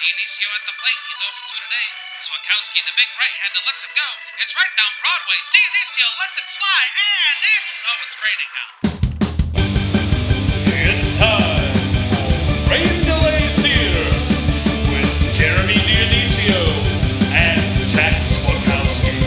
Dionisio at the plate. He's 0 for 2 today. Swakowski, the big right-hander, lets it go. It's right down Broadway. Dionisio lets it fly, and it's raining now. It's time for Rain Delay Theater with Jeremy Dionisio and Jack Swakowski.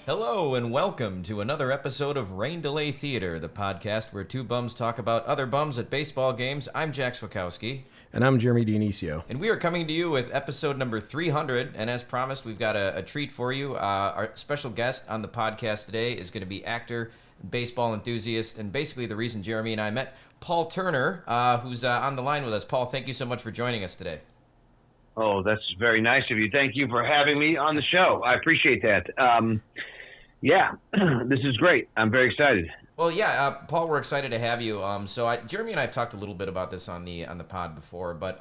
Hello and welcome to another episode of Rain Delay Theater, the podcast where two bums talk about other bums at baseball games. I'm Jack Swakowski. And I'm Jeremy Dionisio. And we are coming to you with episode number 300. And as promised, we've got a treat for you. Our special guest on the podcast today is going to be actor, baseball enthusiast, and basically the reason Jeremy and I met, Paul Turner, who's on the line with us. Paul, thank you so much for joining us today. Oh, that's very nice of you. Thank you for having me on the show. I appreciate that. This is great. I'm very excited. Well, yeah, Paul, we're excited to have you. Jeremy and I have talked a little bit about this on the pod before, but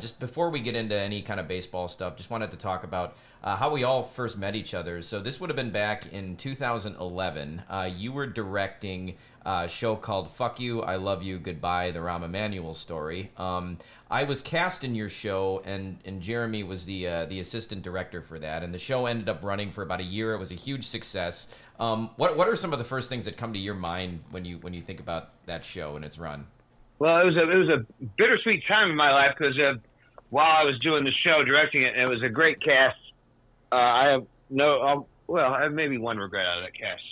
just before we get into any kind of baseball stuff, just wanted to talk about how we all first met each other. So this would have been back in 2011. You were directing a show called "Fuck You, I Love You, Goodbye: The Rahm Emanuel Story." I was cast in your show, and Jeremy was the assistant director for that. And the show ended up running for about a year. It was a huge success. What are some of the first things that come to your mind when you think about that show and its run? Well, it was a bittersweet time in my life because while I was doing the show, directing it, and it was a great cast. I have I have maybe one regret out of that cast.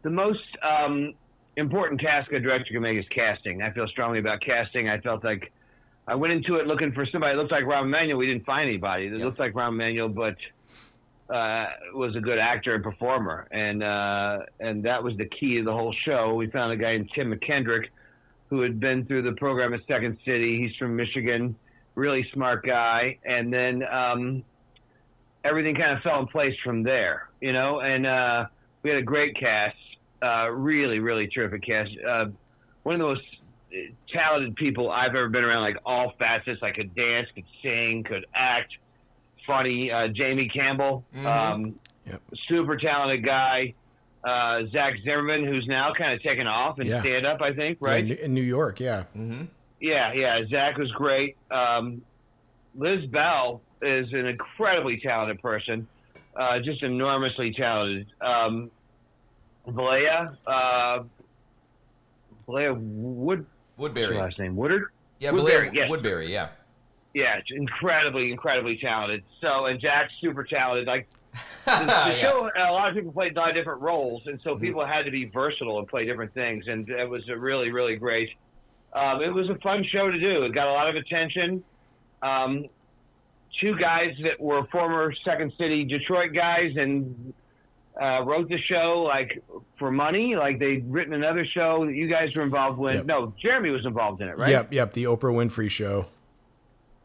The most important task a director can make is casting. I feel strongly about casting. I felt like I went into it looking for somebody that looked like Rahm Emanuel. We didn't find anybody that looked like Rahm Emanuel, but was a good actor and performer, and that was the key to the whole show. We found a guy named Tim McKendrick who had been through the program at Second City. He's from Michigan, really smart guy, and then everything kind of fell in place from there, and we had a great cast, really, really terrific cast. One of the most talented people I've ever been around, like all facets, like could dance, could sing, could act, funny. Jamie Campbell, super talented guy. Zach Zimmerman, who's now kind of taken off and stand up, I think, right? Yeah, in New York, yeah. Mm-hmm. Yeah. Zach was great. Liz Bell is an incredibly talented person, just enormously talented. Valea Woodbury. What's her last name? Woodard? Yeah, Woodbury, yes. Woodbury, yeah. Yeah, incredibly talented. So, and Jack's super talented. Like the show, a lot of people played a lot of different roles, and so people had to be versatile and play different things. And it was a really, really great. It was a fun show to do. It got a lot of attention. Two guys that were former Second City Detroit guys and wrote the show like for money. Like they'd written another show that you guys were involved with. Yep. No, Jeremy was involved in it, right? Yep, the Oprah Winfrey Show.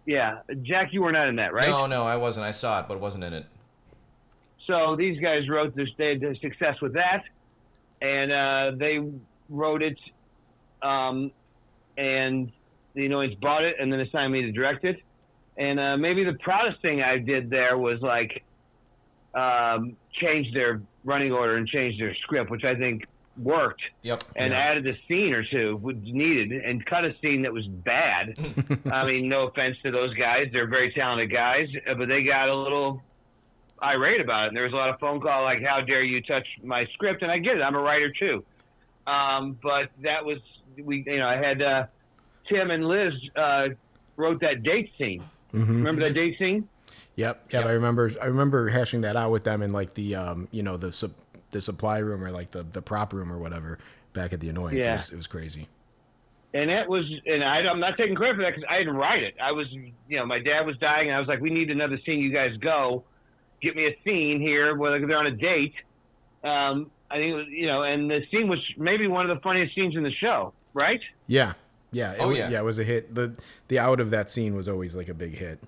Yeah. Jack, you were not in that, right? No, I wasn't. I saw it, but wasn't in it. So these guys wrote this. They had success with that, and they wrote it, and the Annoyance bought it, and then assigned me to direct it. And maybe the proudest thing I did there was like change their running order and change their script, which I think worked. Yep. And added a scene or two was needed, and cut a scene that was bad. I mean, no offense to those guys; they're very talented guys, but they got a little irate about it. And there was a lot of phone call like, "How dare you touch my script?" And I get it; I'm a writer too. But that was I had Tim and Liz wrote that date scene. Mm-hmm. Remember that date scene? Yep. I remember hashing that out with them in like the the supply room or like the prop room or whatever back at the Annoyance. Yeah. It was crazy. And I'm not taking credit for that because I didn't write it. I was, my dad was dying, and I was like, we need another scene. You guys go, get me a scene here where they're on a date. I think it was, and the scene was maybe one of the funniest scenes in the show, right? Yeah. It was a hit. The out of that scene was always like a big hit.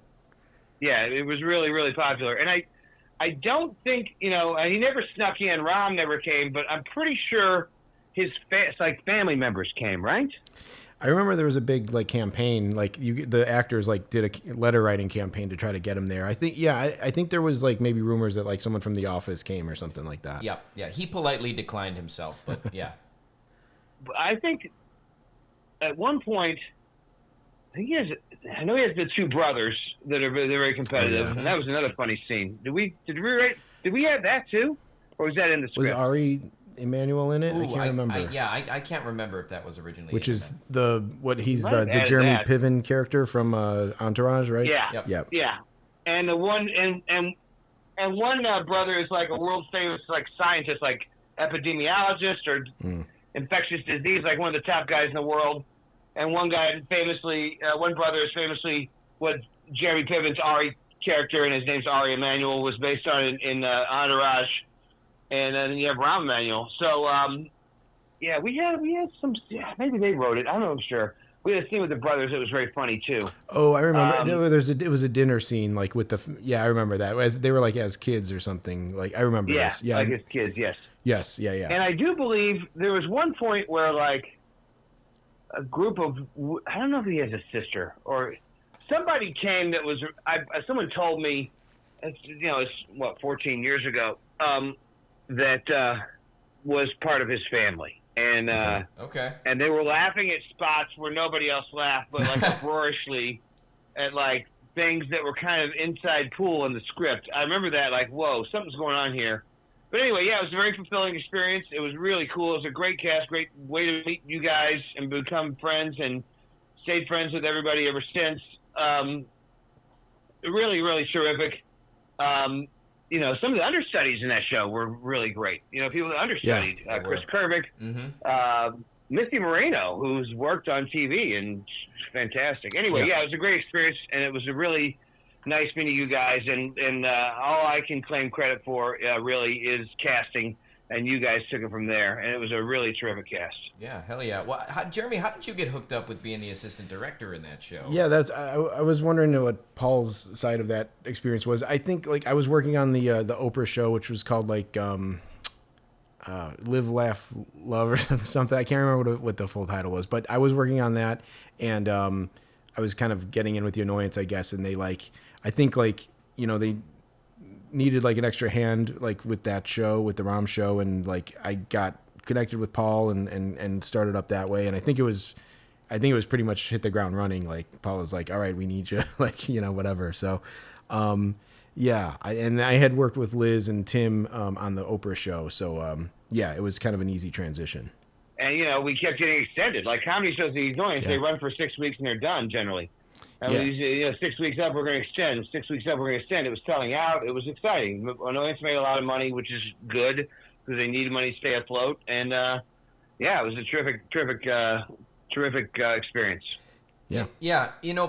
Yeah, it was really, really popular. And I don't think, he never snuck in. Rahm never came, but I'm pretty sure his family members came, right? I remember there was a big like campaign, like the actors like did a letter writing campaign to try to get him there. I think, I think there was like maybe rumors that like someone from The Office came or something like that. Yeah. He politely declined himself, but yeah. I think at one point, I know he has the two brothers that are very competitive, and that was another funny scene. Did we have that too, or was that in the script? Was Ari Emanuel in it? Ooh, I can't remember. I can't remember if that was originally. Which is him. he's Might the have added Jeremy that. Piven character from Entourage, right? Yeah. Yep. Yeah, and the one and one brother is like a world famous like scientist, like epidemiologist or infectious disease, like one of the top guys in the world. And one guy famously, one brother is famously what Jeremy Piven's Ari character, and his name's Ari Emanuel, was based on in Entourage. And then you have Rahm Emanuel. So we had some. Yeah, maybe they wrote it. I don't know. I'm sure. We had a scene with the brothers that was very funny too. Oh, I remember. It was a dinner scene, like with the. I remember that. They were like as kids or something. Like I remember this. Yeah, like as kids. Yes. Yes. Yeah. And I do believe there was one point where like a group of, I don't know if he has a sister or somebody came that was. Someone told me, it's 14 years ago. That was part of his family. And okay. And they were laughing at spots where nobody else laughed, but like uproariously at like things that were kind of inside pool in the script. I remember that, like, whoa, something's going on here. But anyway, yeah, it was a very fulfilling experience. It was really cool. It was a great cast, great way to meet you guys and become friends, and stayed friends with everybody ever since. Really, really terrific. Some of the understudies in that show were really great. People that understudied, Chris Kervick, Misty Moreno, who's worked on TV and fantastic. Anyway, it was a great experience, and it was a really nice meeting you guys. And all I can claim credit for really is casting, and you guys took it from there. And it was a really terrific cast. Yeah, hell yeah. Well, Jeremy, how did you get hooked up with being the assistant director in that show? Yeah, I was wondering what Paul's side of that experience was. I think like I was working on the Oprah show, which was called like Live, Laugh, Love or something. I can't remember what the full title was, but I was working on that, and I was kind of getting in with the annoyance, I guess. And they they needed like an extra hand like with that show, with the Rom show, and like I got connected with Paul and started up that way. And I think it was pretty much hit the ground running. Like Paul was like, all right, we need you, like, whatever. So I had worked with Liz and Tim on the Oprah show. So it was kind of an easy transition. And we kept getting extended. Like comedy shows in Illinois, they run for 6 weeks and they're done generally. And 6 weeks up, we're going to extend. 6 weeks up, we're going to extend. It was selling out. It was exciting. Annoyance made a lot of money, which is good because they needed money to stay afloat. And it was a terrific experience. Yeah.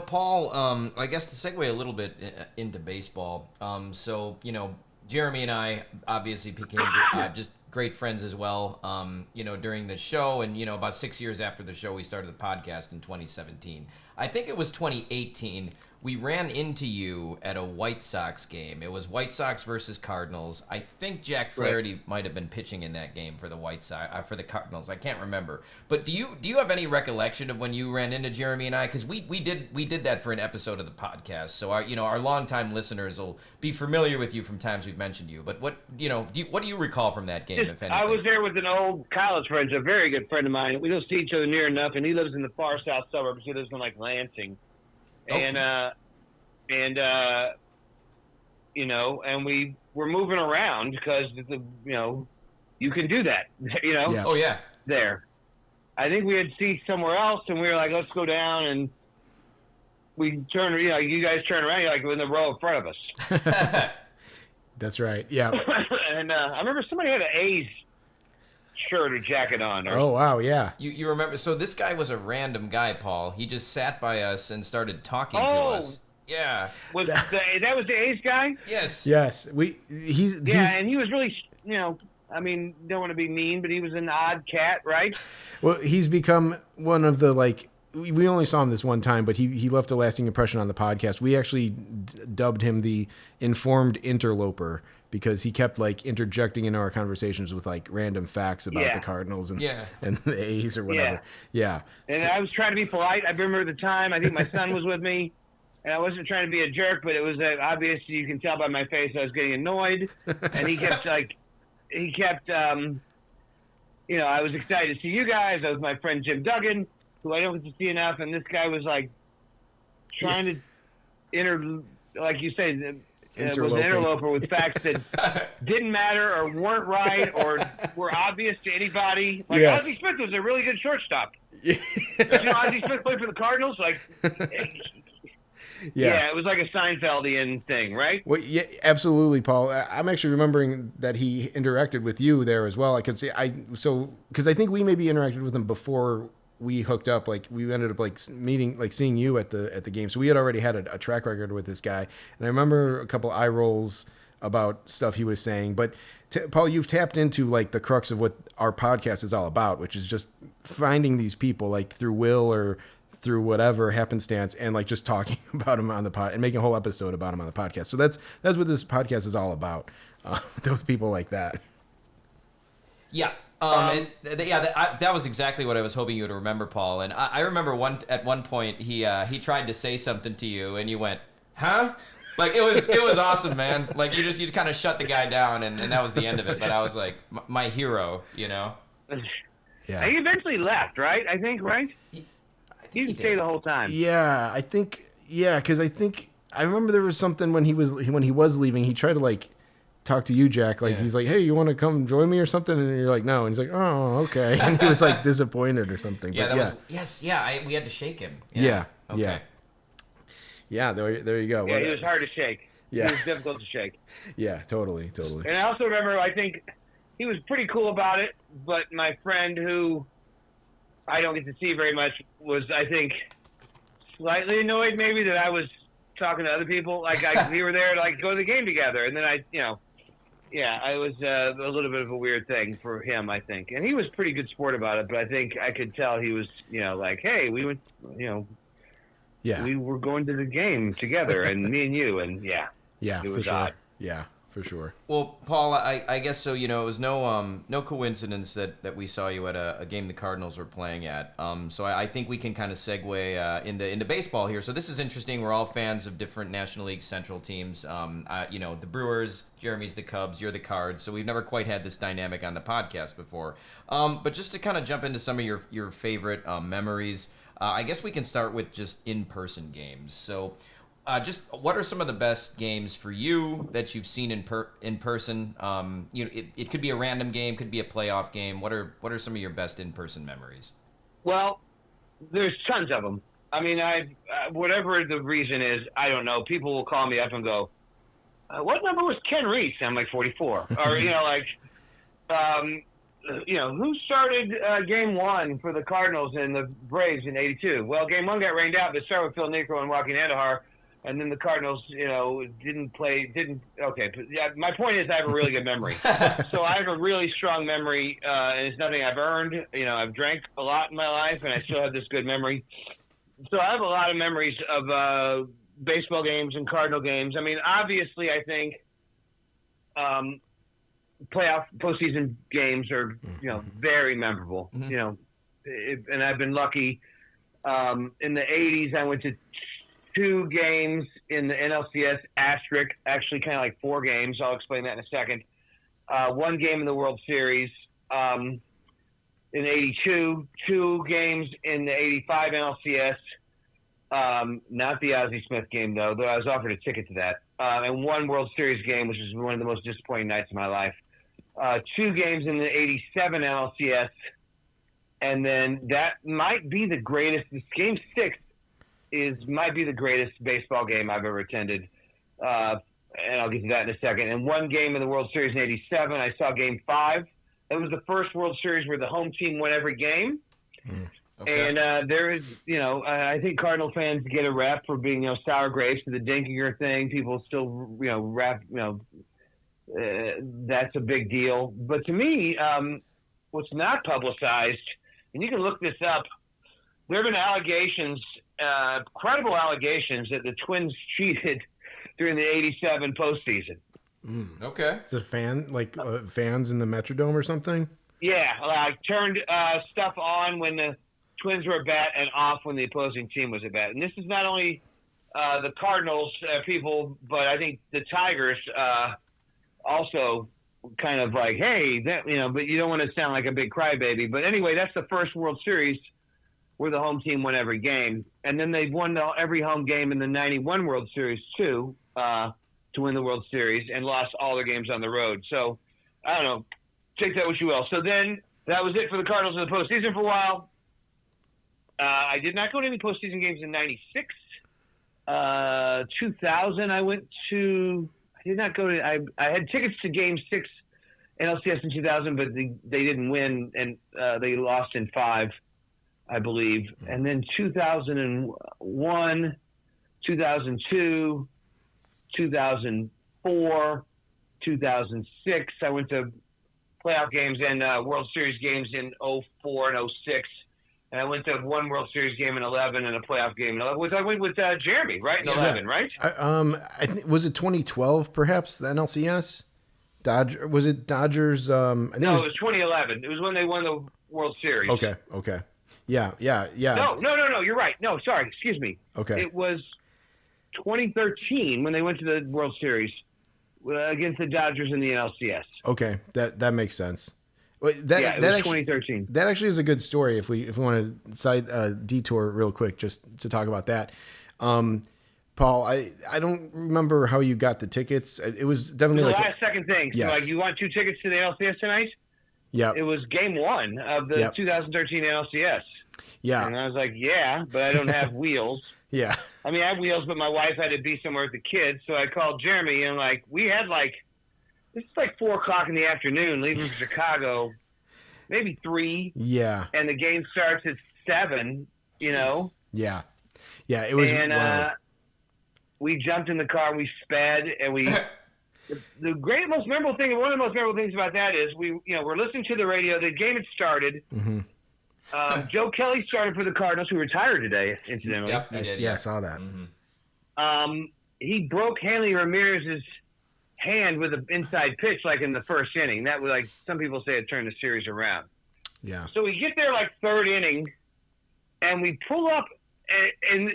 Paul, I guess to segue a little bit into baseball. Jeremy and I obviously became just great friends as well, during the show. And, about 6 years after the show, we started the podcast in 2017. I think it was 2018. We ran into you at a White Sox game. It was White Sox versus Cardinals. I think Jack Flaherty might have been pitching in that game for the White Sox, for the Cardinals. I can't remember. But do you have any recollection of when you ran into Jeremy and I? Because we did that for an episode of the podcast. So our longtime listeners will be familiar with you from times we've mentioned you. But what do you recall from that game, if anything? I was there with an old college friend, a very good friend of mine. We don't see each other near enough, and he lives in the far south suburbs. He lives in like Lansing. Okay. And we were moving around because you can do that, Yeah. Oh yeah. There, I think we had seats somewhere else, and we were like, let's go down, and we turned. You guys turn around, you're like in the row in front of us. That's right. Yeah. And I remember somebody had an A's shirt or jacket on. Oh wow, yeah. You remember? So this guy was a random guy, Paul. He just sat by us and started talking to us. Yeah. That was the A's guy? Yes. Yes. He's and he was really, don't want to be mean, but he was an odd cat, right? Well, he's become one of the we only saw him this one time, but he left a lasting impression on the podcast. We actually dubbed him the informed interloper because he kept like interjecting into our conversations with like random facts about the Cardinals and the A's or whatever. Yeah. And I was trying to be polite. I remember the time. I think my son was with me, and I wasn't trying to be a jerk, but it was obvious. You can tell by my face I was getting annoyed, and he kept I was excited to see you guys. I was my friend Jim Duggan, who I don't get to see enough, and this guy was like trying to like you say, was an interloper with facts that didn't matter or weren't right or were obvious to anybody. Like Ozzie Smith was a really good shortstop. Ozzie Smith played for the Cardinals. Like, it was like a Seinfeldian thing, right? Well, yeah, absolutely, Paul. I'm actually remembering that he interacted with you there as well. Because I think we maybe interacted with him before we hooked up. Like we ended up like seeing you at the game. So we had already had a track record with this guy, and I remember a couple eye rolls about stuff he was saying. But Paul, you've tapped into like the crux of what our podcast is all about, which is just finding these people like through Will or through whatever happenstance and like just talking about him on the pod and making a whole episode about him on the podcast. So that's what this podcast is all about. Those people like that. Yeah. That was exactly what I was hoping you would remember, Paul. And I remember at one point he tried to say something to you and you went, huh? Like it was awesome, man. Like you kind of shut the guy down and that was the end of it. But I was like, my hero, you know? Yeah. He eventually left, right? I think, right? He didn't stay the whole time. Yeah, I think. Yeah, because I remember there was something when he was leaving. He tried to like talk to you, Jack. Like he's like, "Hey, you want to come join me or something?" And you're like, "No." And he's like, "Oh, okay." And he was like disappointed or something. Yeah, but, we had to shake him. Yeah. Okay. Yeah. There you go. Yeah, he was hard to shake. Yeah. He was difficult to shake. Yeah, totally. And I also remember, I think he was pretty cool about it. But my friend, who I don't get to see very much, was, I think, slightly annoyed maybe that I was talking to other people. Like we were there to like go to the game together, and then it was a little bit of a weird thing for him, I think. And he was pretty good sport about it, but I think I could tell he was, like, hey, we went, we were going to the game together, and me and you, and it was odd. Yeah. For sure. Well, Paul, I guess so. It was no coincidence that we saw you at a game the Cardinals were playing at. So I think we can kind of segue into baseball here. So this is interesting. We're all fans of different National League Central teams. The Brewers, Jeremy's the Cubs, you're the Cards. So we've never quite had this dynamic on the podcast before. But just to kind of jump into some of your favorite memories, I guess we can start with just in-person games. So. Just what are some of the best games for you that you've seen in person? It could be a random game, could be a playoff game. What are some of your best in-person memories? Well, there's tons of them. I mean, whatever the reason is, I don't know. People will call me up and go, "What number was Ken Reese?" I'm like 44, or who started Game 1 for the Cardinals and the Braves in '82? Well, Game 1 got rained out. They started with Phil Niekro and Joaquin Andahar. And then the Cardinals, didn't play. Okay. Yeah, my point is I have a really good memory. So I have a really strong memory, and it's nothing I've earned. I've drank a lot in my life, and I still have this good memory. So I have a lot of memories of baseball games and Cardinal games. I mean, obviously, I think postseason games are, very memorable. Mm-hmm. And I've been lucky. In the 80s, I went to 2 games in the NLCS asterisk, actually kind of like 4 games. I'll explain that in a second. 1 game in the World Series in 82, 2 games in the 85 NLCS, not the Ozzie Smith game, though I was offered a ticket to that, and 1 World Series game, which is one of the most disappointing nights of my life. 2 games in the 87 NLCS, and then that might be the greatest. This Game 6 might be the greatest baseball game I've ever attended, and I'll get to that in a second. And 1 game in the World Series in '87, I saw Game 5. It was the first World Series where the home team won every game. Okay. And there is, I think Cardinal fans get a rep for being, sour grapes to the Dinkinger thing. People still, rap, that's a big deal. But to me, what's not publicized, and you can look this up, there have been allegations, credible allegations, that the Twins cheated during the '87 postseason. Okay. Is it fans in the Metrodome or something? Yeah, like turned stuff on when the Twins were at bat and off when the opposing team was at bat. And this is not only the Cardinals people, but I think the Tigers also kind of like, hey, but you don't want to sound like a big crybaby. But anyway, that's the first World Series where the home team won every game. And then they've won every home game in the '91 World Series, too, to win the World Series, and lost all their games on the road. So, I don't know. Take that what you will. So then that was it for the Cardinals in the postseason for a while. I did not go to any postseason games in '96. 2000, I went to. I did not go to. I had tickets to Game 6 NLCS in 2000, but they didn't win, and they lost in 5, I believe. And then 2001, 2002, 2004, 2006. I went to playoff games and World Series games in 04 and 06. And I went to one World Series game in 11 and a playoff game in 11. I went with Jeremy, right? In 11, right? I think, was it 2012, perhaps, the NLCS? Was it Dodgers? I think no, it was 2011. It was when they won the World Series. Okay. Yeah. No, you're right. No, sorry, excuse me. Okay. It was 2013 when they went to the World Series against the Dodgers in the NLCS. Okay, that makes sense. It was 2013. That actually is a good story. If we want to detour real quick just to talk about that, Paul, I don't remember how you got the tickets. It was definitely the last second thing. Yes. So, you want 2 tickets to the NLCS tonight? Yeah. It was Game 1 of the 2013 NLCS. Yeah. And I was like, yeah, but I don't have wheels. Yeah. I mean, I have wheels, but my wife had to be somewhere with the kids, so I called Jeremy, and we had this is 4:00 in the afternoon, leaving from Chicago, maybe 3. Yeah. And the game starts at 7. Yeah. Yeah. It was. And wild. we jumped in the car, we sped, and we. The most memorable thing, one of the most memorable things about that is we're listening to the radio. The game had started. Mm-hmm. Joe Kelly started for the Cardinals, who retired today, incidentally. Yep, he did, I saw that. Mm-hmm. He broke Hanley Ramirez's hand with an inside pitch, in the first inning. That was some people say it turned the series around. Yeah. So we get there third inning, and we pull up, and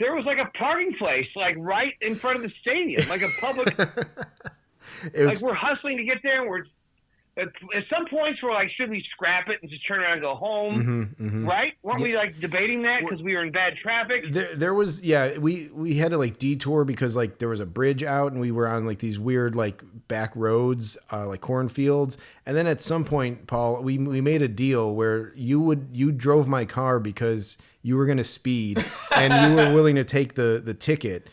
there was a parking place right in front of the stadium, a public. We're hustling to get there, and we're at some points we're should we scrap it and just turn around and go home? Right? Weren't we debating that because we were in bad traffic? There was we had to detour because there was a bridge out and we were on these weird back roads cornfields, and then at some point, Paul, we made a deal where you drove my car because you were going to speed and you were willing to take the ticket.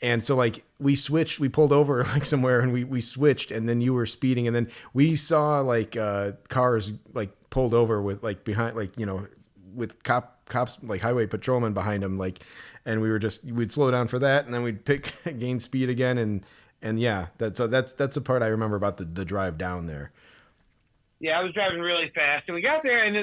And so we switched, we pulled over somewhere and we switched, and then you were speeding, and then we saw cars pulled over with behind with cops highway patrolmen behind them, and we'd slow down for that, and then we'd gain speed again, and yeah, that's the part I remember about the drive down there. Yeah, I was driving really fast, and we got there, and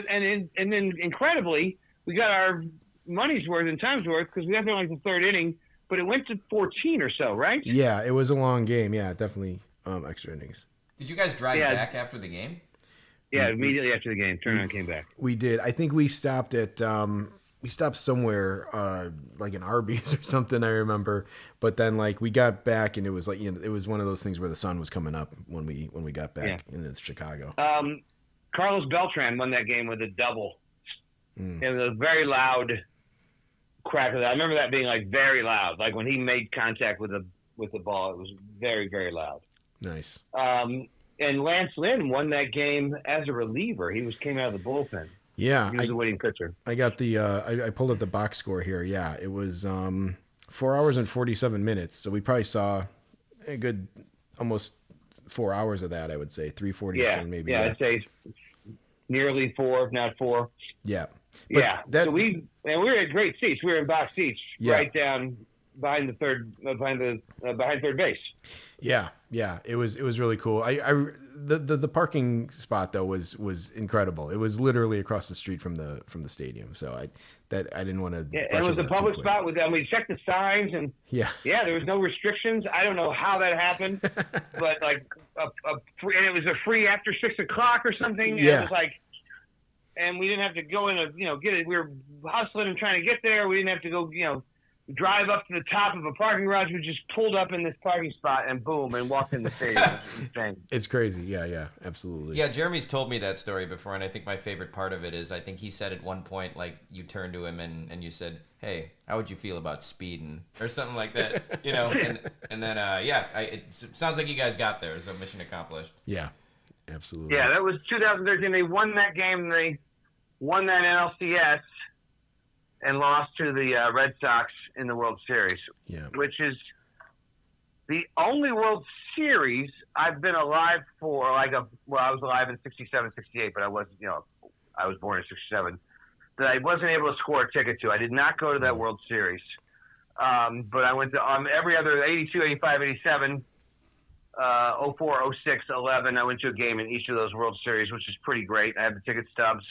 then incredibly we got our money's worth and time's worth because we got there the third inning. But it went to 14 or so, right? Yeah, it was a long game. Yeah, definitely extra innings. Did you guys drive back after the game? Yeah, immediately after the game. Turned around and came back. We did. I think we stopped at somewhere in Arby's or something, I remember. But then we got back, and it was it was one of those things where the sun was coming up when we got back into Chicago. Carlos Beltran won that game with a double. It was a very loud crack of that. I remember that being very loud. When he made contact with the ball, it was very, very loud. Nice. And Lance Lynn won that game as a reliever. He came out of the bullpen. Yeah, he was a winning pitcher. I got the I pulled up the box score here. Yeah, it was 4 hours and 47 minutes. So we probably saw a good almost 4 hours of that. I would say 3:47 maybe. Yeah, I'd say nearly 4, if not 4. Yeah. But so we were at great seats. We were in box seats, right down behind third base. Yeah, it was really cool. The parking spot though was incredible. It was literally across the street from the stadium. So I didn't want to. Yeah, and it was a public spot we checked the signs and there was no restrictions. I don't know how that happened, but like and it was a free after 6 o'clock or something. Yeah. And it was like, and we didn't have to go in get it. We were hustling and trying to get there. We didn't have to go drive up to the top of a parking garage. We just pulled up in this parking spot and boom, and walked in the stadium. It's crazy. Yeah, absolutely. Yeah, Jeremy's told me that story before, and I think my favorite part of it is I think he said at one point, like, you turned to him and you said, "Hey, how would you feel about speeding?" or something like that, and then it sounds like you guys got there, so mission accomplished. Yeah, absolutely. Yeah, that was 2013. They won that game. They won that NLCS. And lost to the Red Sox in the World Series, which is the only World Series I've been alive for. I was alive in 67, 68, but I wasn't, I was born in 67, that I wasn't able to score a ticket to. I did not go to that World Series. But I went to every other 82, 85, 87, 04, 06, 11. I went to a game in each of those World Series, which is pretty great. I have the ticket stubs.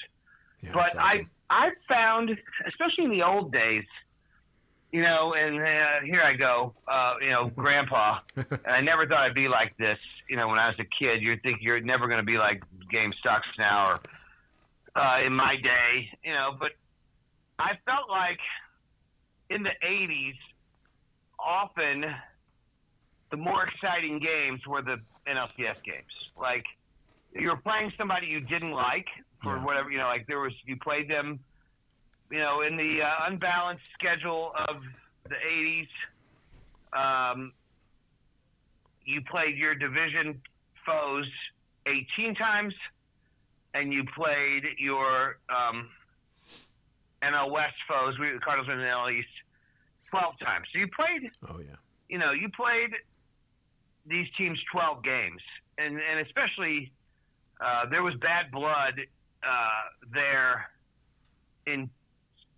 Yeah, but awesome. I found, especially in the old days, and here I go, Grandpa. And I never thought I'd be like this. When I was a kid, you'd think you're never going to be like game sucks now or in my day, But I felt like in the 80s, often the more exciting games were the NLCS games. Like, you were playing somebody you didn't like for whatever, you played them, in the unbalanced schedule of the 80s. You played your division foes 18 times, and you played your NL West foes, the Cardinals in the NL East, 12 times. So you played, you played these teams 12 games, and especially there was bad blood there in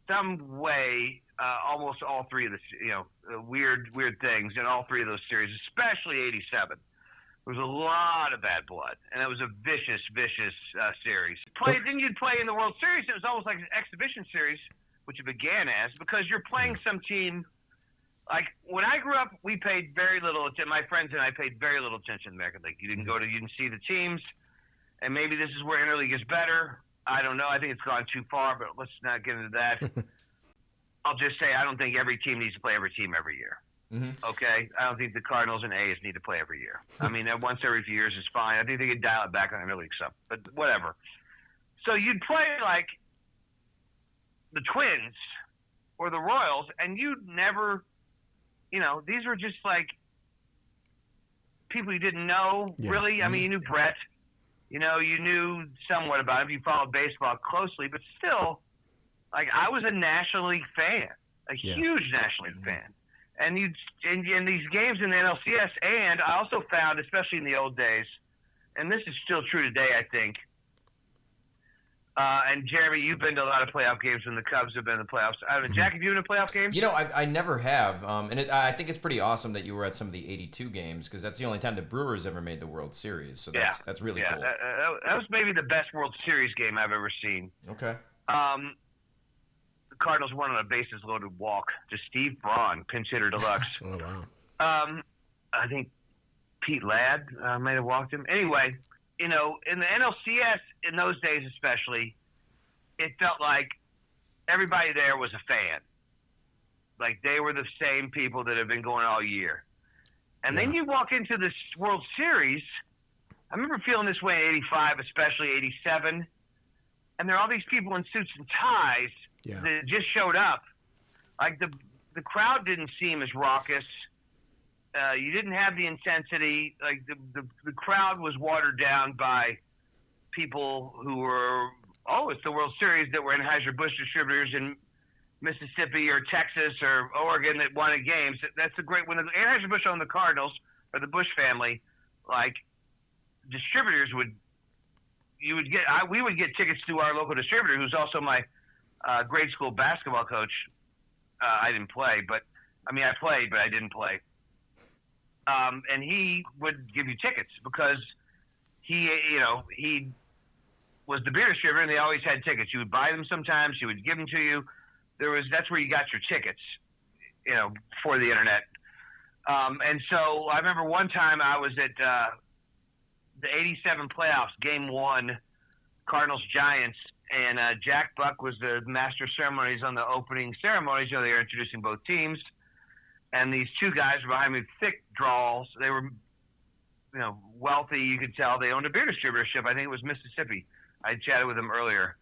some way, almost all three of the weird things in all three of those series, especially 87. There was a lot of bad blood, and it was a vicious series. Then you'd play in the World Series. It was almost like an exhibition series, which it began as, because you're playing some team. Like, when I grew up, we paid very little attention. My friends and I paid very little attention to the American League. You didn't see the teams, and maybe this is where interleague is better. I don't know. I think it's gone too far, but let's not get into that. I'll just say I don't think every team needs to play every team every year. Mm-hmm. Okay? I don't think the Cardinals and A's need to play every year. I mean, once every few years is fine. I think they could dial it back on interleague stuff, but whatever. So you'd play, like, the Twins or the Royals, and you'd never – these were just like people you didn't know, really. I mean, you knew Brett, you knew somewhat about him. You followed baseball closely, but still, like, I was a National League fan, a huge National League fan. And in these games in the NLCS, and I also found, especially in the old days, and this is still true today, I think, and Jeremy, you've been to a lot of playoff games when the Cubs have been in the playoffs. Jack, have you been to playoff games? I never have, and I think it's pretty awesome that you were at some of the 82 games, because that's the only time the Brewers ever made the World Series. So that's really cool. That was maybe the best World Series game I've ever seen. Okay. The Cardinals won on a bases-loaded walk to Steve Braun, pinch hitter deluxe. Oh, wow. I think Pete Ladd might have walked him. Anyway, in the NLCS, in those days especially, it felt like everybody there was a fan. Like, they were the same people that have been going all year. And then you walk into this World Series. I remember feeling this way in 85, especially 87. And there are all these people in suits and ties that just showed up. Like, the crowd didn't seem as raucous. You didn't have the intensity. Like, the crowd was watered down by people who were, it's the World Series, that were Anheuser-Busch distributors in Mississippi or Texas or Oregon that wanted games. That's the great, when the Anheuser-Busch owned the Cardinals, or the Busch family, like, distributors we would get tickets to our local distributor, who's also my grade school basketball coach. I didn't play, but I mean, I played, but I didn't play. And he would give you tickets because he was the beer distributor, and they always had tickets. You would buy them sometimes. He would give them to you. That's where you got your tickets, for the internet. And so I remember one time I was at the '87 playoffs, Game 1, Cardinals Giants, and Jack Buck was the master of ceremonies on the opening ceremonies. They were introducing both teams, and these two guys were behind me, thick draws. They were, wealthy. You could tell they owned a beer distributorship. I think it was Mississippi. I chatted with them earlier,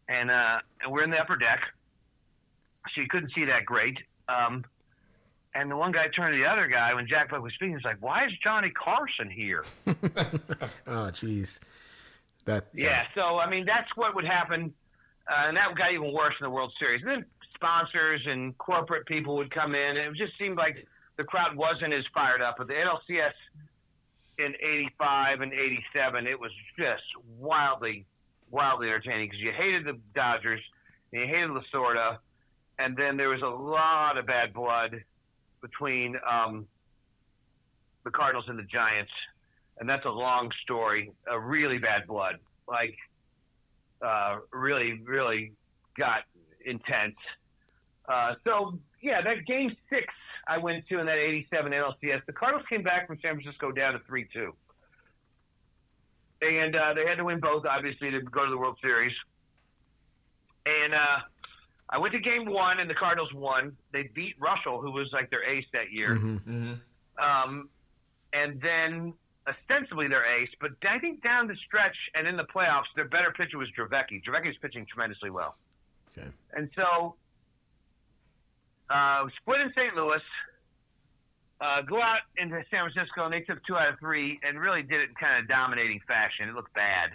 and we're in the upper deck, so you couldn't see that great. And the one guy turned to the other guy when Jack Buck was speaking. He's like, "Why is Johnny Carson here?" Oh, jeez. Yeah. So I mean, that's what would happen, and that got even worse in the World Series. And then sponsors and corporate people would come in, and it just seemed like the crowd wasn't as fired up. But the NLCS in '85 and '87, it was just wildly entertaining because you hated the Dodgers and you hated Lasorda, and then there was a lot of bad blood between the Cardinals and the Giants, and that's a long story. Really bad blood, like really got intense. So yeah, that Game 6 I went to in that '87 NLCS. The Cardinals came back from San Francisco down to 3-2. And they had to win both, obviously, to go to the World Series. And I went to Game 1, and the Cardinals won. They beat Russell, who was like their ace that year. Mm-hmm. And then ostensibly their ace, but I think down the stretch and in the playoffs, their better pitcher was Dravecky. Dravecky was pitching tremendously well. Okay. And so split in St. Louis, go out into San Francisco, and they took 2 out of 3 and really did it in kind of dominating fashion. It looked bad.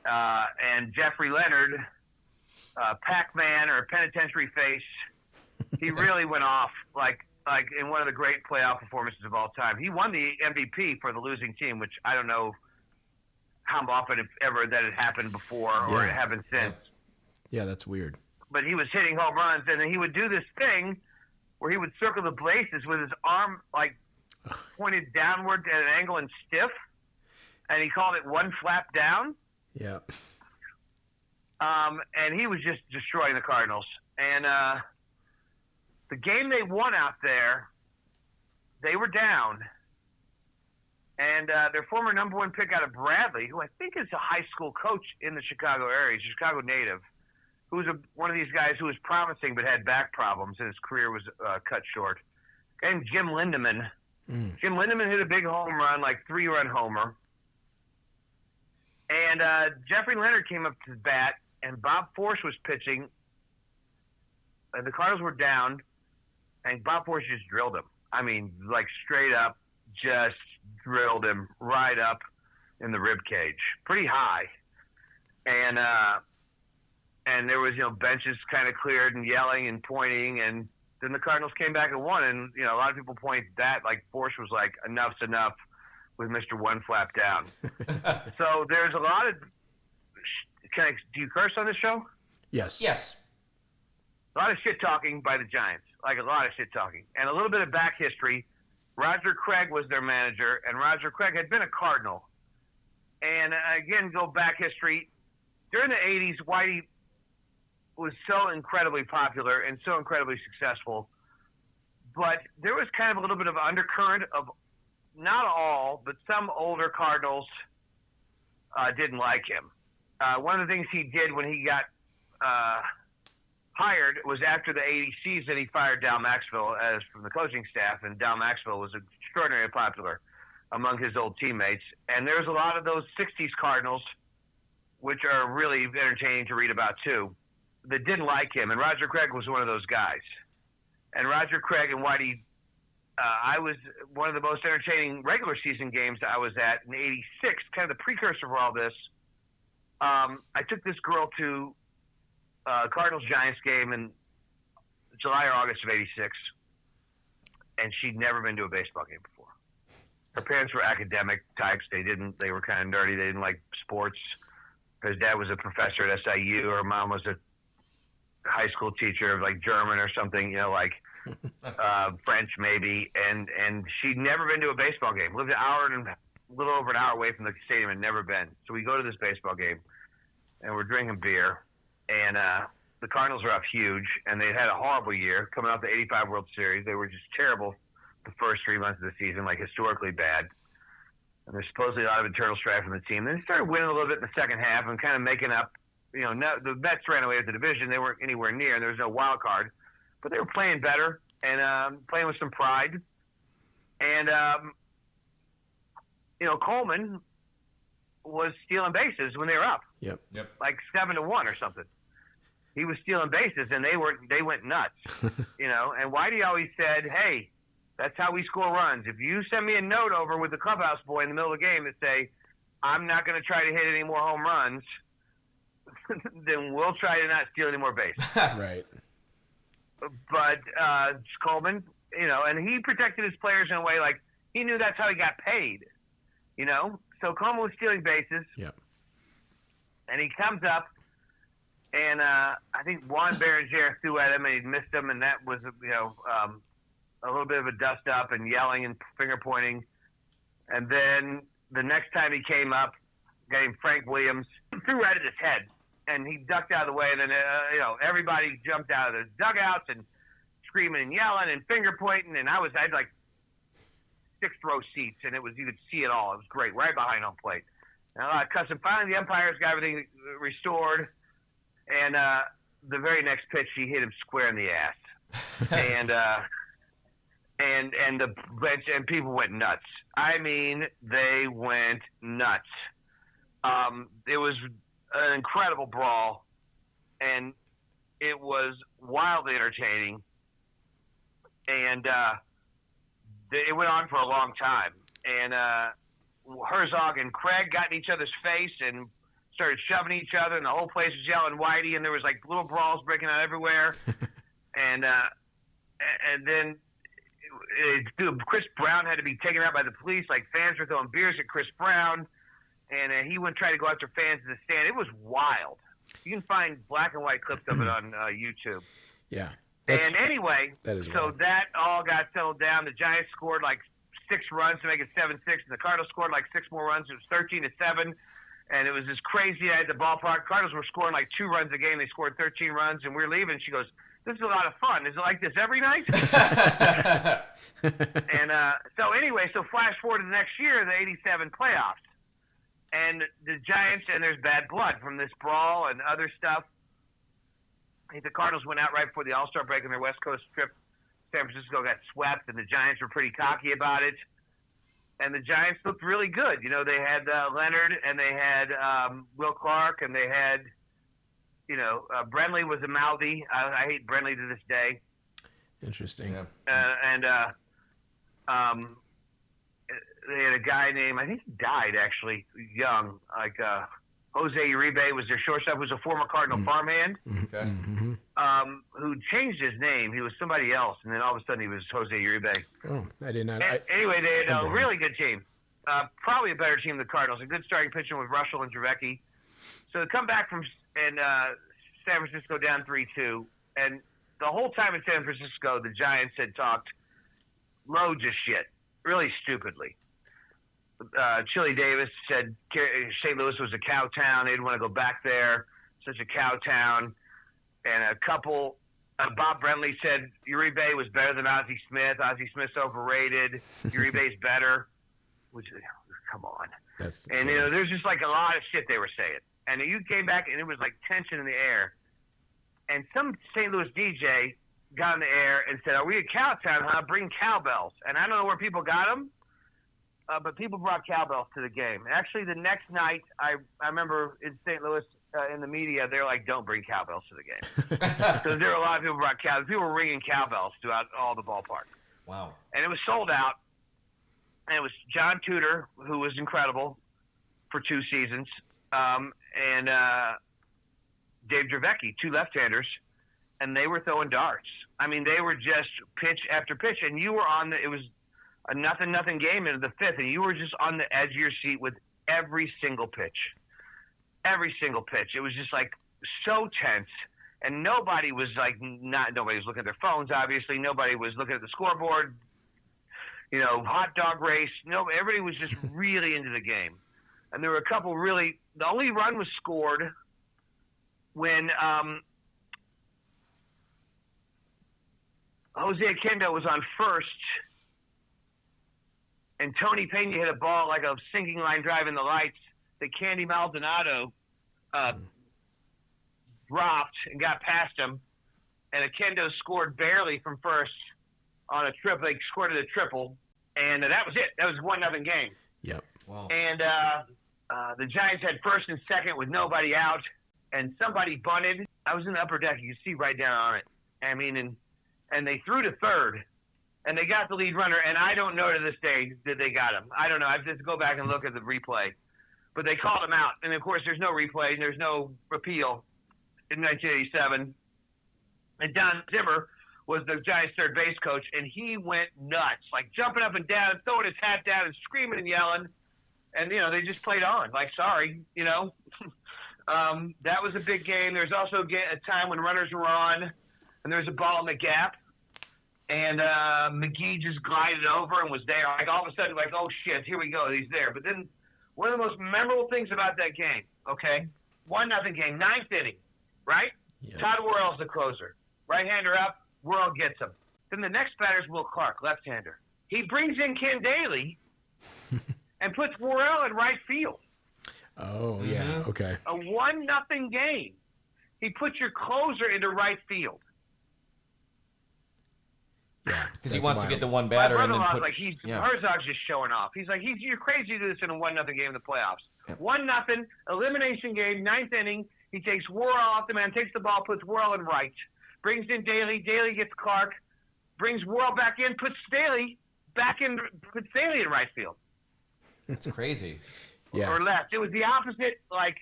And Jeffrey Leonard, Pac-Man or Penitentiary Face, he really went off like in one of the great playoff performances of all time. He won the MVP for the losing team, which I don't know how often, if ever, that had happened before or it happened since. Yeah, that's weird. But he was hitting home runs, and then he would do this thing where he would circle the bases with his arm like pointed downward at an angle and stiff, and he called it one flap down. Yeah. And he was just destroying the Cardinals. And the game they won out there, they were down. And their former number 1 pick out of Bradley, who I think is a high school coach in the Chicago area, he's a Chicago native, who was one of these guys who was promising but had back problems, and his career was cut short. A guy named Jim Lindemann. Jim Lindemann hit a big home run, like 3-run homer. And Jeffrey Leonard came up to the bat, and Bob Force was pitching. And the Cardinals were down, and Bob Force just drilled him. I mean, like straight up, just drilled him right up in the rib cage, pretty high. And there was, benches kind of cleared and yelling and pointing, and then the Cardinals came back and won. And a lot of people point that like Force was like, enough's enough with Mr. One Flap Down. So there's a lot of. Do you curse on this show? Yes. Yes. A lot of shit talking by the Giants, like a lot of shit talking, and a little bit of back history. Roger Craig was their manager, and Roger Craig had been a Cardinal. And again, go back history. During the '80s, Whitey was so incredibly popular and so incredibly successful, but there was kind of a little bit of undercurrent of not all, but some older Cardinals didn't like him. One of the things he did when he got hired was after the '80 season, he fired Dal Maxwell as from the coaching staff, and Dal Maxwell was extraordinarily popular among his old teammates. And there's a lot of those '60s Cardinals, which are really entertaining to read about too, that didn't like him. And Roger Craig was one of those guys. And Roger Craig and Whitey, I was one of the most entertaining regular season games I was at in '86, kind of the precursor for all this. I took this girl to Cardinals-Giants game in July or August of '86, and she'd never been to a baseball game before. Her parents were academic types. They were kind of nerdy. They didn't like sports. His dad was a professor at SIU. Her mom was a high school teacher of like German or something, French maybe, and she'd never been to a baseball game. Lived a little over an hour away from the stadium and never been. So we go to this baseball game, and we're drinking beer, and the Cardinals are up huge, and they had a horrible year coming off the '85 World Series. They were just terrible the first 3 months of the season, like historically bad. And there's supposedly a lot of internal strife from the team. Then they started winning a little bit in the second half and kind of making up. The Mets ran away with the division. They weren't anywhere near, and there was no wild card. But they were playing better and playing with some pride. And, Coleman was stealing bases when they were up. Yep. Like 7-1 or something. He was stealing bases, and they went nuts. And Whitey always said, hey, that's how we score runs. If you send me a note over with the clubhouse boy in the middle of the game that say, I'm not going to try to hit any more home runs, then we'll try to not steal any more bases. Right. But Coleman, and he protected his players in a way like he knew that's how he got paid, So Coleman was stealing bases. Yep. And he comes up, and I think Juan Berenger threw at him, and he missed him, and that was, a little bit of a dust up and yelling and finger pointing. And then the next time he came up, named Frank Williams, threw right at his head, and he ducked out of the way. And then, everybody jumped out of the dugouts and screaming and yelling and finger pointing. And I had like 6th row seats, and you could see it all. It was great, right behind home plate. And cussing. Finally, the umpires got everything restored. And the very next pitch, he hit him square in the ass. And the bench and people went nuts. I mean, they went nuts. It was an incredible brawl, and it was wildly entertaining. And it went on for a long time. And Herzog and Craig got in each other's face and started shoving each other, and the whole place was yelling Whitey, and there was like little brawls breaking out everywhere. and then Chris Brown had to be taken out by the police. Like fans were throwing beers at Chris Brown, and he wouldn't try to go after fans in the stand. It was wild. You can find black and white clips of it on YouTube. Yeah. And anyway, so wild. that all got settled down. The Giants scored like 6 runs to make it 7-6, and the Cardinals scored like 6 more runs. It was 13-7, and it was this crazy at the ballpark. Cardinals were scoring like 2 runs a game. They scored 13 runs, and we were leaving. She goes, "This is a lot of fun. Is it like this every night?" And so anyway, flash forward to the next year, the '87 playoffs, and the Giants, and there's bad blood from this brawl and other stuff. I think the Cardinals went out right before the All-Star break on their West Coast trip. San Francisco got swept, and the Giants were pretty cocky about it. And the Giants looked really good. They had Leonard, and they had Will Clark, and they had, Brenly was a mouthy. I hate Brenly to this day. Interesting. Yeah. They had a guy named, I think he died actually, young, like Jose Uribe was their shortstop, who was a former Cardinal farmhand, Okay. who changed his name. He was somebody else, and then all of a sudden he was Jose Uribe. Oh, I did not. Anyway, they had a really good team. Probably a better team than the Cardinals. A good starting pitcher with Russell and Dravecki. So they come back from San Francisco down 3-2, and the whole time in San Francisco, the Giants had talked loads of shit, really stupidly. Chili Davis said St. Louis was a cow town. They didn't want to go back there. Such a cow town. And Bob Brenly said Uribe was better than Ozzie Smith. Ozzie Smith's overrated. Uribe's better. Which, come on. There's just like a lot of shit they were saying. And you came back, and it was like tension in the air. And some St. Louis DJ got in the air and said, "Are we a cow town, huh? Bring cowbells." And I don't know where people got them. But people brought cowbells to the game. Actually, the next night, I remember in St. Louis, in the media, they're like, "Don't bring cowbells to the game." So there were a lot of people who brought cowbells. People were ringing cowbells throughout all the ballpark. Wow. And it was sold out. And it was John Tudor, who was incredible for 2 seasons, and Dave Dravecki, 2 left-handers, and they were throwing darts. I mean, they were just pitch after pitch, and you were it was a 0-0 game into the 5th, and you were just on the edge of your seat with every single pitch. Every single pitch. It was just like so tense, and nobody was looking at their phones. Obviously, nobody was looking at the scoreboard. Hot dog race. No, everybody was just really into the game. And there were a couple really. The only run was scored when Jose Oquendo was on first, and Tony Pena hit a ball like a sinking line drive in the lights that Candy Maldonado dropped and got past him, and Oquendo scored barely from first on a triple. They scored a triple, and that was it. That was 1-0 game. Yep. Wow. And the Giants had first and second with nobody out, and somebody bunted. I was in the upper deck. You could see right down on it. I mean, and they threw to third, and they got the lead runner. And I don't know to this day that they got him. I don't know. I have to go back and look at the replay. But they called him out. And, of course, there's no replay and there's no appeal in 1987. And Don Zimmer was the Giants' third base coach, and he went nuts, like jumping up and down, throwing his hat down and screaming and yelling. And, they just played on. Like, sorry, That was a big game. There's also a time when runners were on, and there was a ball in the gap, and McGee just glided over and was there. Like, all of a sudden, like, oh, shit, here we go. He's there. But then one of the most memorable things about that game, okay, 1-0 game, 9th inning, right? Yeah. Todd Worrell's the closer. Right-hander up, Worrell gets him. Then the next batter's Will Clark, left-hander. He brings in Ken Daly and puts Worrell in right field. Oh, yeah, okay. A 1-0 game. He puts your closer into right field. Yeah, because he that's wants wild. to get the one My batter and then brother-in-law's put. like, Herzog's just showing off. He's like, you're crazy to do this in a 1-0 game in the playoffs. Yep. 1-0, elimination game, 9th inning. He takes Worrell off the man, takes the ball, puts Worrell in right. Brings in Daly. Daly gets Clark. Brings Worrell back in, puts Daly in right field. It's crazy. Yeah. Or left. It was the opposite. Like,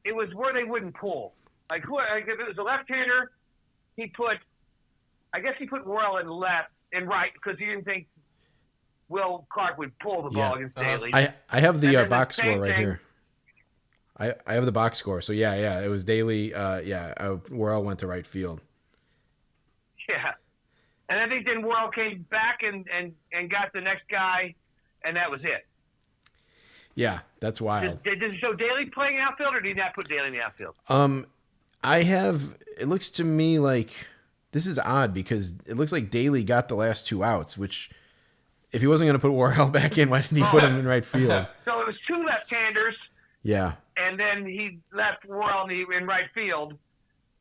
it was where they wouldn't pull. Like, if it was a left-hander, he put Worrell in right because he didn't think Will Clark would pull the ball against Daly. I have the then box the same score right thing- here. I have the box score. So yeah, it was Daly. Worrell went to right field. Yeah. And I think then Worrell came back and got the next guy, and that was it. Yeah, that's wild. Did it show Daly playing outfield, or did he not put Daly in the outfield? It looks to me like this is odd because it looks like Daly got the last 2 outs, which if he wasn't going to put Worrell back in, why didn't he put him in right field? So it was 2 left-handers, Yeah. and then he left Worrell in right field,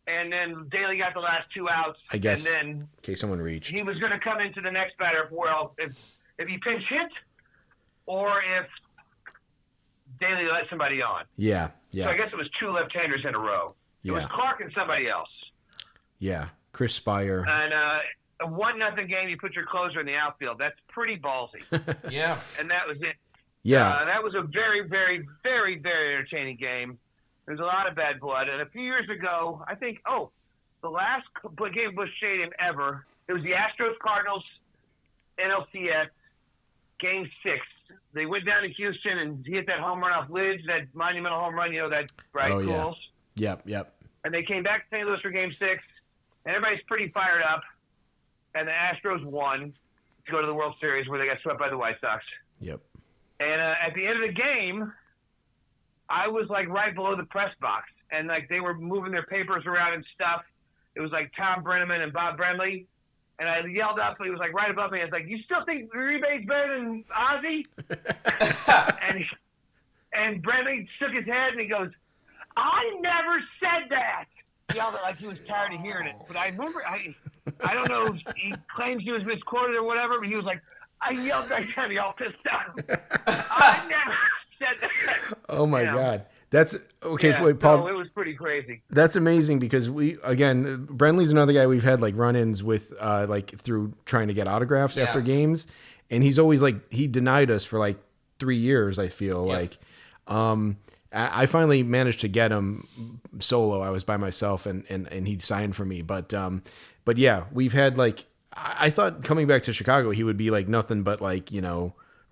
and then Daly got the last 2 outs. I guess And then in case someone reached. he was going to come into the next batter if Worrell, if he pinch hit, or if Daly let somebody on. Yeah. So I guess it was 2 left-handers in a row. It was Yeah. Clark and somebody else. Yeah. Chris Spire. And a 1-0 game, you put your closer in the outfield. That's pretty ballsy. Yeah. And that was it. Yeah. That was a very, very, very, very entertaining game. There's a lot of bad blood. And a few years ago, I think, the last game at Busch Stadium ever, it was the Astros Cardinals NLCS Game 6. They went down to Houston and he hit that home run off Lidge, that monumental home run, that bright Oh, yeah. Cools. Yep. And they came back to St. Louis for Game 6, and everybody's pretty fired up. And the Astros won to go to the World Series where they got swept by the White Sox. Yep. And at the end of the game, I was like right below the press box, and like they were moving their papers around and stuff. It was like Tom Brenneman and Bob Brenly, and I yelled up. He was like right above me. I was like, "You still think Uribe's better than Ozzy?" and Brenly shook his head and he goes, "I never said that." He yelled it like he was tired of hearing it. But I remember, I don't know if he claims he was misquoted or whatever, but he was like, I yelled right down, he all pissed off. I never said that. Oh my God. That's okay. Yeah, Wait, Paul. so it was pretty crazy. That's amazing because Brenly's another guy we've had like run-ins with, like through trying to get autographs after games, and he's always like he denied us for like 3 years. I feel like, I finally managed to get him solo. I was by myself, and he signed for me. But yeah, we've had like I thought coming back to Chicago, he would be like nothing but like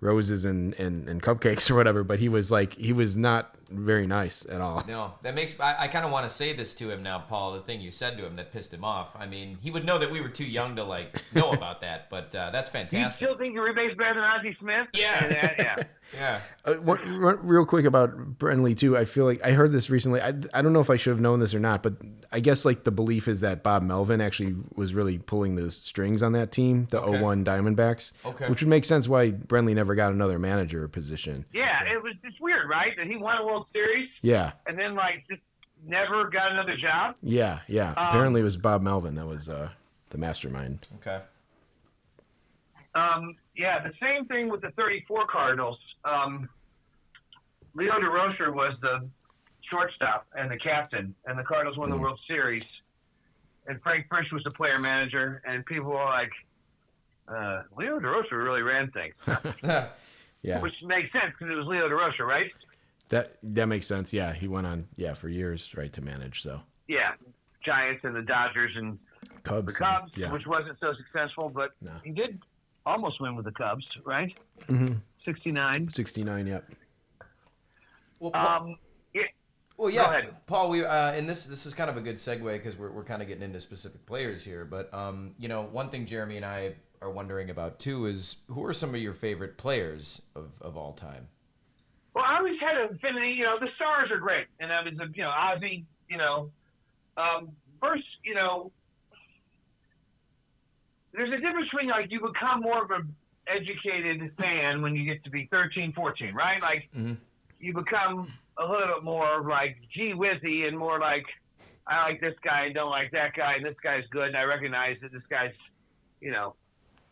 roses and cupcakes or whatever, but he was not very nice at all. No, that makes I kind of want to say this to him now, Paul. The thing you said to him that pissed him off. I mean, he would know that we were too young to know about that, but that's Do you fantastic. still think Uribe's better than Ozzie Smith? Yeah. Yeah. Yeah. Real quick about Brenly too. I feel like I heard this recently. I don't know if I should have known this or not, but I guess like the belief is that Bob Melvin actually was really pulling the strings on that team, the Okay. 01 Diamondbacks. Okay. Which would make sense why Brenly never got another manager position. Yeah, it's weird, right? That he won a World Series Yeah. and then like just never got another job. Yeah. Apparently it was Bob Melvin that was the mastermind. Okay. Yeah, the same thing with the 34 Cardinals. Leo DeRocher was the shortstop and the captain, and the Cardinals won the World Series. And Frank Frisch was the player manager, and people were like, Leo DeRocher really ran things. Yeah. Which makes sense because it was Leo DeRocher, right? That makes sense. Yeah, he went on for years, right, to manage. So Yeah, Giants and the Dodgers and Cubs, the Cubs, yeah. which wasn't so successful, but No. he did almost win with the Cubs, right? Mm-hmm. 69. 69. Yep. Well, Paul, Yeah, well, go yeah, ahead. Paul. We and this is kind of a good segue because we're kind of getting into specific players here. But one thing Jeremy and I are wondering about too is who are some of your favorite players of all time? Well, I always had an affinity. The Stars are great, and I was, Ozzy. First, there's a difference between like you become more of an educated fan when you get to be 13, 14, right? Like you become a little bit more like gee whizzy and more like I like this guy and don't like that guy, and this guy's good, and I recognize that this guy's,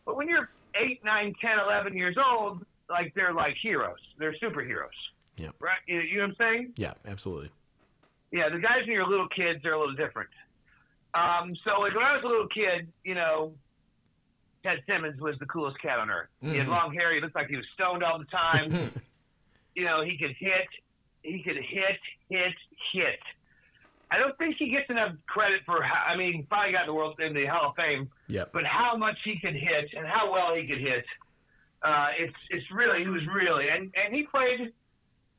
But when you're 8, 9, 10, 11 years old, like they're like heroes. They're superheroes. Yep. Right? You know what I'm saying? Yeah, absolutely. Yeah, the guys when you're little kids, they're a little different. So like when I was a little kid, Ted Simmons was the coolest cat on earth. He had long hair. He looked like he was stoned all the time. He could hit. He could hit. I don't think he gets enough credit for how, finally got in the Hall of Fame. Yep. But how much he could hit and how well he could hit. He was really, and he played,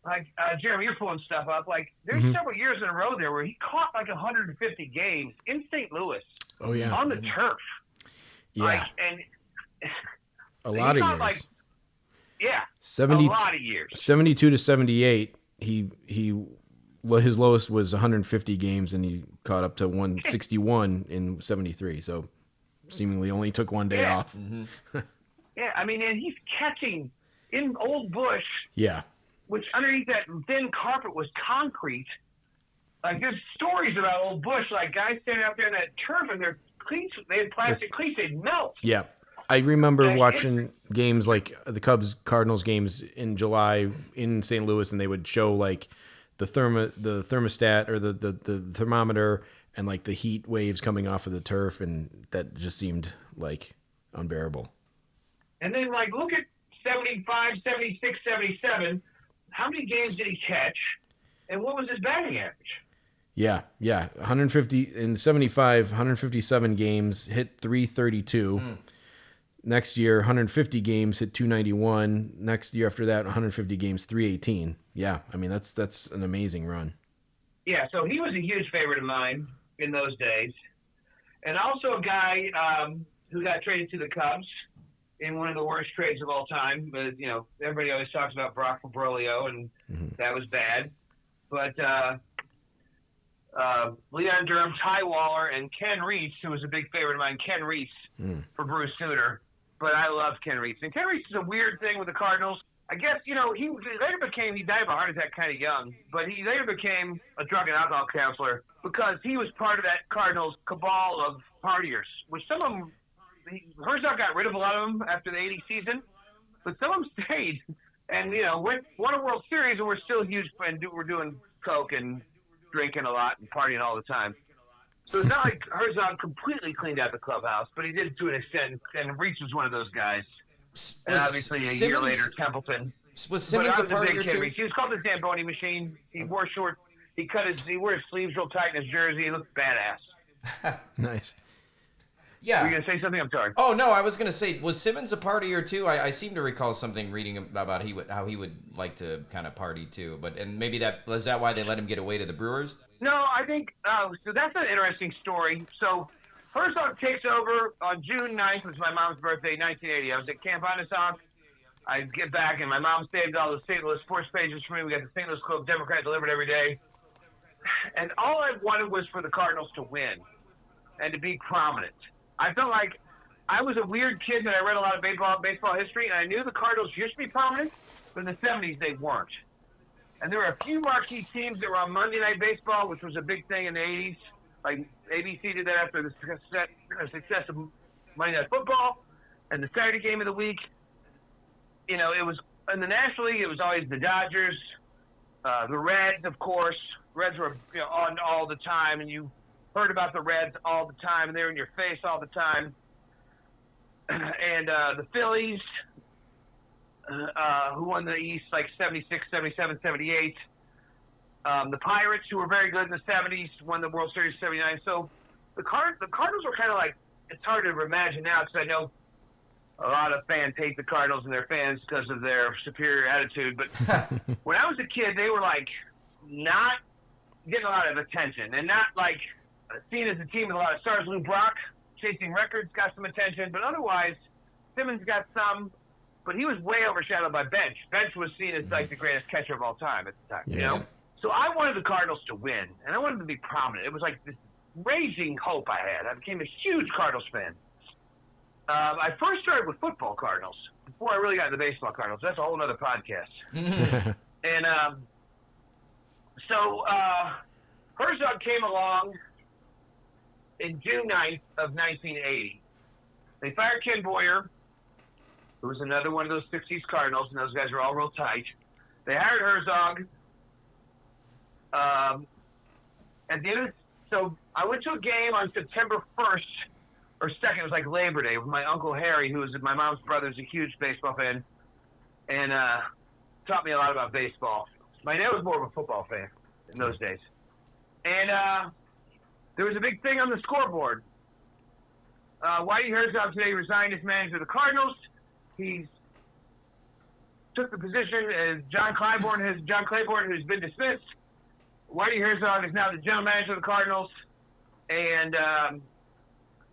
like, Jeremy, you're pulling stuff up. Like, there's several years in a row there where he caught like 150 games in St. Louis. Oh, yeah. On the turf. Yeah. Like, and a lot of years. Like, yeah. 70, a lot of years. 72 to 78, his lowest was 150 games, and he caught up to 161 in 73. So seemingly only took one day off. Yeah, and he's catching in Old Bush. Yeah. Which underneath that thin carpet was concrete. Like there's stories about Old Bush, like guys standing out there in that turf and their cleats, they had plastic cleats, they'd melt. Yeah. I remember watching games like the Cubs-Cardinals games in July in St. Louis, and they would show like the thermostat or the thermometer and like the heat waves coming off of the turf, and that just seemed like unbearable. And then like look at 75, 76, 77. How many games did he catch, and what was his batting average? Yeah. 150 in 75, 157 games, hit 332. Next year, 150 games, hit 291. Next year after that, 150 games, 318. Yeah, that's an amazing run. Yeah, so he was a huge favorite of mine in those days. And also a guy who got traded to the Cubs in one of the worst trades of all time. But, everybody always talks about Brock Broglio, and that was bad. But Leon Durham, Ty Waller, and Ken Reese, who was a big favorite of mine, Ken Reese for Bruce Sutter. But I love Ken Reese. And Ken Reese is a weird thing with the Cardinals. I guess, he died of a heart attack kind of young, but he later became a drug and alcohol counselor because he was part of that Cardinals cabal of partiers, which some of them, Herzog got rid of a lot of them after the 80 season, but some of them stayed and, won a World Series and we're still huge, and we're doing coke and drinking a lot and partying all the time. So it's not like Herzog completely cleaned out the clubhouse, but he did to an extent, and Reese was one of those guys. And obviously, a year later, Templeton. Was Simmons a partier too? He was called the Zamboni machine. He wore short. He wore his sleeves real tight in his jersey. He looked badass. Nice. Yeah. Were you going to say something? I'm sorry. Oh no, I was gonna say, was Simmons a partier too? I seem to recall something reading about how he would like to kind of party too. And maybe that why they let him get away to the Brewers? No, I think so. That's an interesting story. So Herzog takes over on June 9th, which was my mom's birthday, 1980. I was at Camp Onassauk. I get back, and my mom saved all the St. Louis sports pages for me. We got the St. Louis Globe Democrat delivered every day. And all I wanted was for the Cardinals to win and to be prominent. I felt like I was a weird kid that I read a lot of baseball history, and I knew the Cardinals used to be prominent, but in the 70s they weren't. And there were a few marquee teams that were on Monday Night Baseball, which was a big thing in the 80s. Like ABC did that after the success of Monday Night Football and the Saturday game of the week. You know, it was in the National League. It was always the Dodgers, the Reds, of course. Reds were on all the time, and you heard about the Reds all the time, and they were in your face all the time. And the Phillies, who won the East like 76, 77, 78. The Pirates, who were very good in the 70s, won the World Series 79. So the Cardinals were kind of like, it's hard to imagine now because I know a lot of fans hate the Cardinals and their fans because of their superior attitude. But when I was a kid, they were like not getting a lot of attention and not like seen as a team with a lot of stars. Lou Brock, chasing records, got some attention. But otherwise, Simmons got some, but he was way overshadowed by Bench. Bench was seen as like the greatest catcher of all time at the time, you know? So I wanted the Cardinals to win, and I wanted them to be prominent. It was like this raging hope I had. I became a huge Cardinals fan. I first started with football Cardinals before I really got into baseball Cardinals. That's a whole other podcast. And so Herzog came along in June 9th of 1980. They fired Ken Boyer, who was another one of those 60s Cardinals, and those guys were all real tight. They hired Herzog. At the end of so I went to a game on September 1st or 2nd. It was like Labor Day with my Uncle Harry, who was my mom's brother, is a huge baseball fan, and taught me a lot about baseball. My dad was more of a football fan in those days. And there was a big thing on the scoreboard. Whitey Herzog today resigned as manager of the Cardinals. He took the position as John Claiborne, who's been dismissed. Whitey Herzog is now the general manager of the Cardinals, and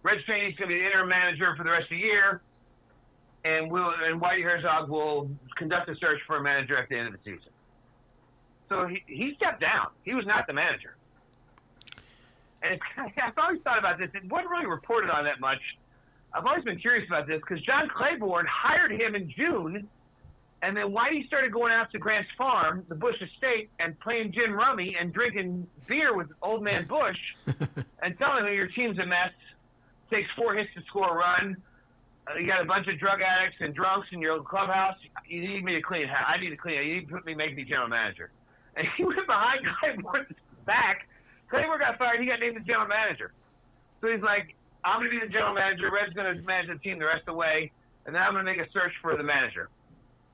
Reg Chaney's going to be the interim manager for the rest of the year, and Whitey Herzog will conduct a search for a manager at the end of the season. So he stepped down. He was not the manager. And I've always thought about this. It wasn't really reported on that much. I've always been curious about this because John Claiborne hired him in June, and then Whitey started going out to Grant's farm, the Bush estate, and playing gin rummy and drinking beer with old man Bush and telling him your team's a mess, takes 4 hits to score a run, you got a bunch of drug addicts and drunks in your clubhouse, you need me to clean house. I need to clean it. You need to make me general manager. And he went behind Claiborne's back. Claiborne got fired. He got named the general manager. So he's like, I'm going to be the general manager. Red's going to manage the team the rest of the way, and then I'm going to make a search for the manager.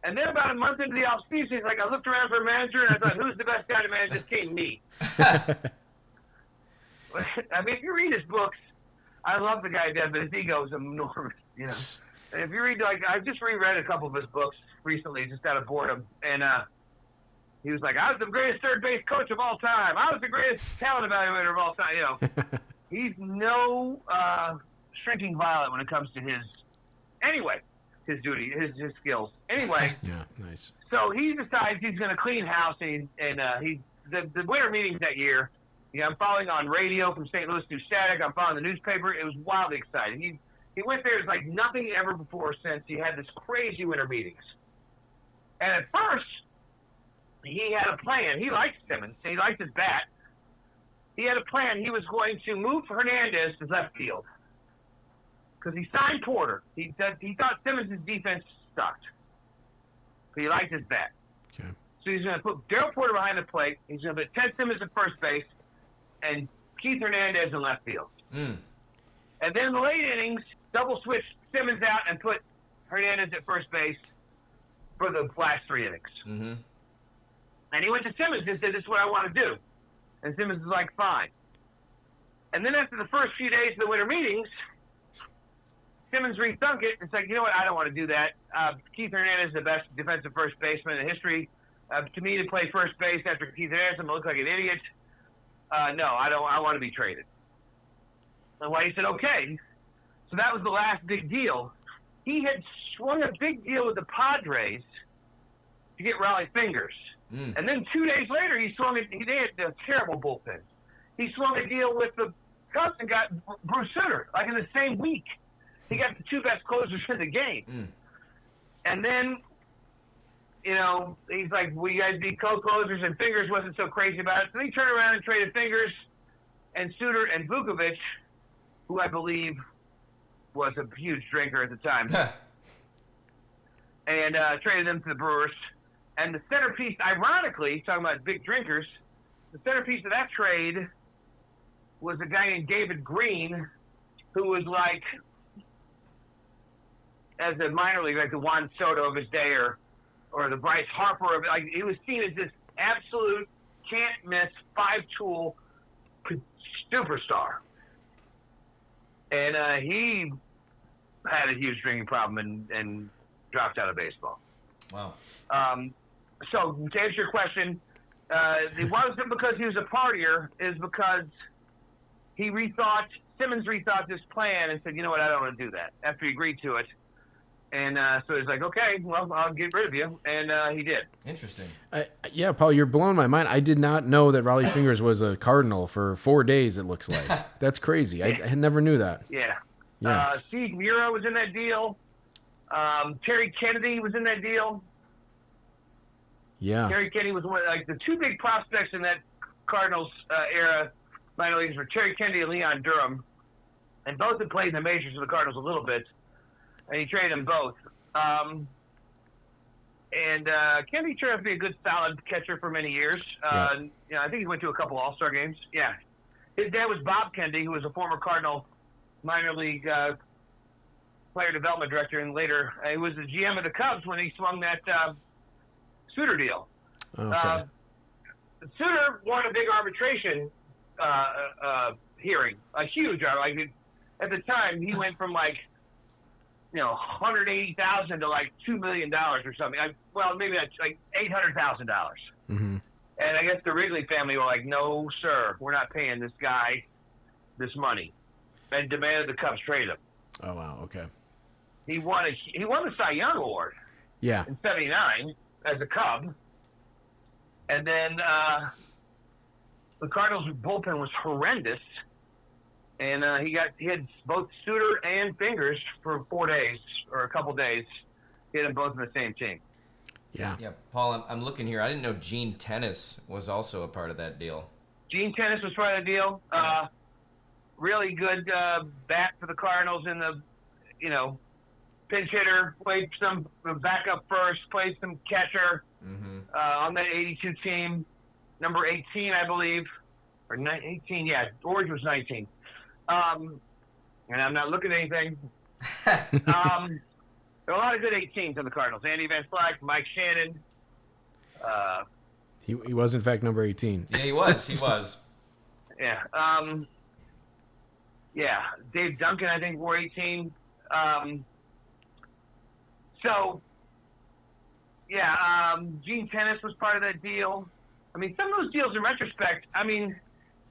And then about a month into the offseason, he's like, I looked around for a manager, and I thought, who's the best guy to manage this team? Me. I mean, if you read his books, I love the guy to death, but his ego is enormous, you know. And if you read, like, I just reread a couple of his books recently, just out of boredom, and he was like, I was the greatest third base coach of all time. I was the greatest talent evaluator of all time, you know. He's no shrinking violet when it comes to his duty, his skills. Anyway. Yeah, nice. So he decides he's going to clean house, and the winter meetings that year, I'm following on radio from St. Louis News Static. I'm following the newspaper. It was wildly exciting. He went there as like nothing ever before or since. He had this crazy winter meetings. And at first, he had a plan. He liked Simmons. He liked his bat. He had a plan. He was going to move Hernandez to left field because he signed Porter. He thought Simmons' defense sucked, but he liked his bat. Okay. So he's going to put Darryl Porter behind the plate. He's going to put Ted Simmons at first base and Keith Hernandez in left field. And then in the late innings, double switch Simmons out and put Hernandez at first base for the last 3 innings. Mm-hmm. And he went to Simmons and said, this is what I want to do. And Simmons was like, fine. And then after the first few days of the winter meetings, Simmons rethunk it. It's like, you know what? I don't want to do that. Keith Hernandez is the best defensive first baseman in history. To me, to play first base after Keith Hernandez, I'm going to look like an idiot. No, I don't. I want to be traded. And Whitey said, okay. So that was the last big deal. He had swung a big deal with the Padres to get Raleigh Fingers. And then 2 days later, he swung it. They had a terrible bullpen. He swung a deal with the Cubs and got Bruce Sutter, like in the same week. He got the two best closers in the game. And then, you know, he's like, will you guys be co-closers? And Fingers wasn't so crazy about it. So he turned around and traded Fingers and Suter and Vukovic, who I believe was a huge drinker at the time, and traded them to the Brewers. And the centerpiece, ironically, talking about big drinkers, the centerpiece of that trade was a guy named David Green, who was like, as a minor league, like the Juan Soto of his day, or the Bryce Harper of it. Like, he was seen as this absolute can't miss 5-tool superstar. And he had a huge drinking problem and dropped out of baseball. Wow. So to answer your question, it wasn't because he was a partier, is because Simmons rethought this plan and said, you know what, I don't want to do that, after he agreed to it. And so he's like, okay, well, I'll get rid of you. And he did. Interesting. Yeah, Paul, you're blowing my mind. I did not know that Raleigh Fingers was a Cardinal for 4 days, it looks like. That's crazy. I never knew that. Yeah. Steve Mura was in that deal. Terry Kennedy was in that deal. Yeah. Terry Kennedy was one of, like, the two big prospects in that Cardinals era minor leagues were Terry Kennedy and Leon Durham. And both had played in the majors for the Cardinals a little bit. And he traded them both. Kennedy turned out to be a good, solid catcher for many years. You know, I think he went to a couple All-Star games. Yeah. His dad was Bob Kennedy, who was a former Cardinal minor league player development director, and later he was the GM of the Cubs when he swung that Suter deal. Okay. Suter won a big arbitration hearing, a huge, like, at the time he went from like, you know, $180,000 to like $2 million or something. Well, maybe that's like $800,000. Mm-hmm. And I guess the Wrigley family were like, no, sir, we're not paying this guy this money, and demanded the Cubs trade him. Oh, wow. Okay. He won the Cy Young Award. Yeah. In '79 as a Cub, and then the Cardinals' bullpen was horrendous, and he had both Suter and Fingers for 4 days or a couple days. He had them both in the same team. Yeah. Yeah, Paul, I'm looking here. I didn't know Gene Tennis was also a part of that deal. Gene Tennis was part of the deal. Really good bat for the Cardinals in the, you know, pinch hitter, played some backup first, played some catcher on that 82 team. Number 18, I believe, or 18, yeah, George was 19. And I'm not looking at anything. There are a lot of good 18s on the Cardinals. Andy Van Slyke, Mike Shannon. He was, in fact, number 18. Yeah, he was. He was. Yeah. Yeah. Dave Duncan, I think, wore 18. Gene Tennis was part of that deal. I mean, some of those deals, in retrospect, I mean,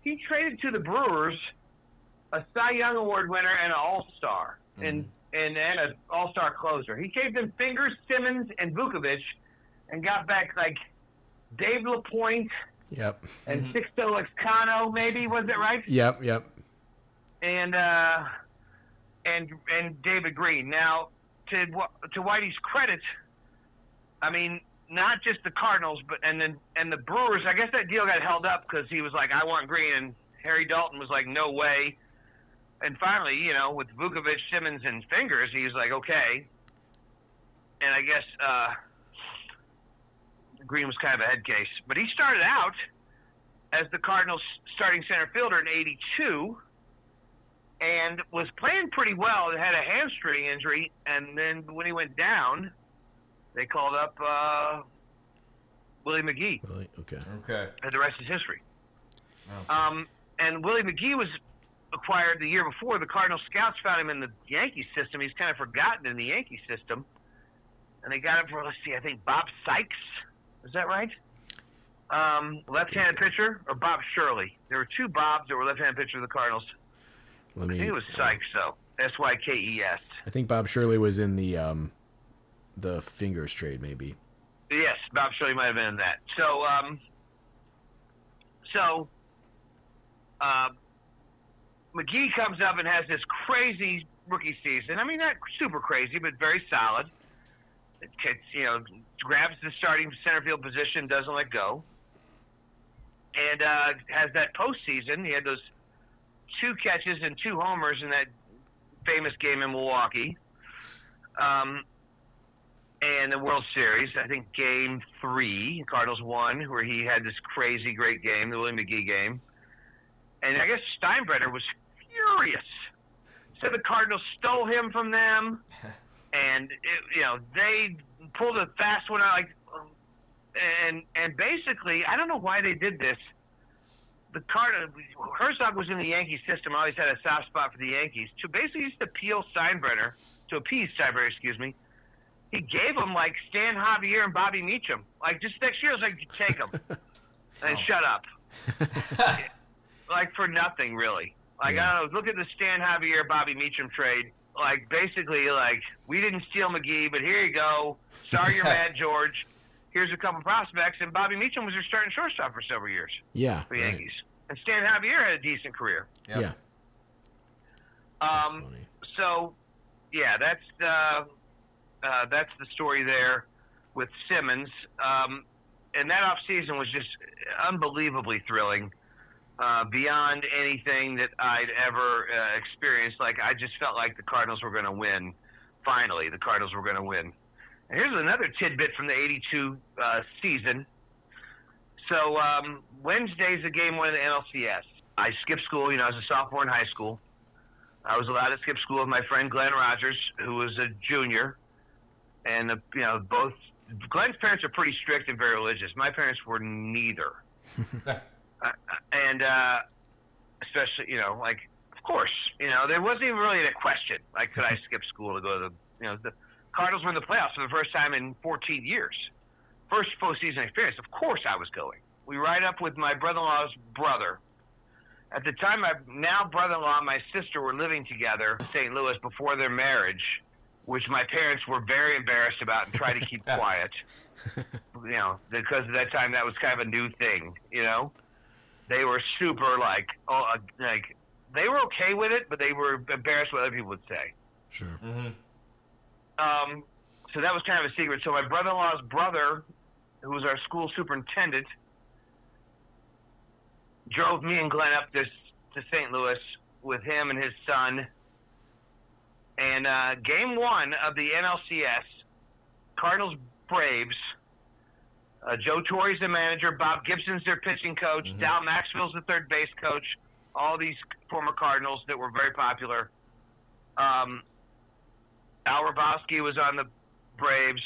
he traded to the Brewers a Cy Young Award winner and an All-Star, and an All-Star closer. He gave them Fingers, Simmons, and Vukovic, and got back, like, Dave LaPointe. Yep. And Sixto Lexcano, maybe, was it right? Yep. And David Green. Now, to Whitey's credit, I mean, not just the Cardinals, but and the Brewers. I guess that deal got held up because he was like, I want Green, and Harry Dalton was like, no way. And finally, you know, with Vukovic, Simmons, and Fingers, he was like, okay. And I guess Green was kind of a head case. But he started out as the Cardinals' starting center fielder in '82 and was playing pretty well. He had a hamstring injury, and then when he went down, they called up Willie McGee. Okay. Okay. And the rest is history. Oh. And Willie McGee was acquired the year before. The Cardinal scouts found him in the Yankee system. He's kind of forgotten in the Yankee system. And they got him for, let's see, I think Bob Sykes. Is that right? Left-handed pitcher, or Bob Shirley. There were two Bobs that were left-handed pitcher of the Cardinals. I think it was Sykes, though. Sykes. I think Bob Shirley was in the Fingers trade, maybe. Yes, Bob Shirley might have been in that. So McGee comes up and has this crazy rookie season. I mean, not super crazy, but very solid. Grabs the starting center field position, doesn't let go, and has that postseason. He had those 2 catches and 2 homers in that famous game in Milwaukee, and the World Series. I think Game 3, Cardinals won, where he had this crazy great game, the Willie McGee game. And I guess Steinbrenner was furious. Said the Cardinals stole him from them. And they pulled a fast one out, and basically, I don't know why they did this. Herzog was in the Yankee system. Always had a soft spot for the Yankees. To basically used to appease Steinbrenner. He gave him like Stan Javier and Bobby Meacham. Like just next year, it was like take them and shut up. Like for nothing really. Like I don't know. Look at the Stan Javier Bobby Meacham trade. Like basically, like we didn't steal McGee, but here you go. Sorry, you're mad, George. Here's a couple prospects, and Bobby Meacham was their starting shortstop for several years. Yeah, for the Yankees, and Stan Javier had a decent career. Yep. Yeah. That's funny. So, yeah, that's the story there with Simmons, and that offseason was just unbelievably thrilling. Beyond anything that I'd ever experienced. Like, I just felt like the Cardinals were going to win. Finally, the Cardinals were going to win. And here's another tidbit from the 82 season. So, Wednesday's the game 1 of the NLCS. I skipped school. I was a sophomore in high school. I was allowed to skip school with my friend Glenn Rogers, who was a junior. And, both Glenn's parents are pretty strict and very religious. My parents were neither. And especially, of course, there wasn't even really a question. Like, could I skip school to go to the Cardinals were in the playoffs for the first time in 14 years. First postseason experience. Of course I was going. We ride up with my brother-in-law's brother. At the time, my now brother-in-law and my sister were living together in St. Louis before their marriage, which my parents were very embarrassed about and tried to keep quiet. Because at that time that was kind of a new thing, They were super they were okay with it, but they were embarrassed what other people would say. Sure. Mm-hmm. So that was kind of a secret. So my brother-in-law's brother, who was our school superintendent, drove me and Glenn up to St. Louis with him and his son. And game 1 of the NLCS, Cardinals Braves. Joe Torre's the manager. Bob Gibson's their pitching coach. Mm-hmm. Dal Maxfield's the third base coach. All these former Cardinals that were very popular. Al Rabowski was on the Braves.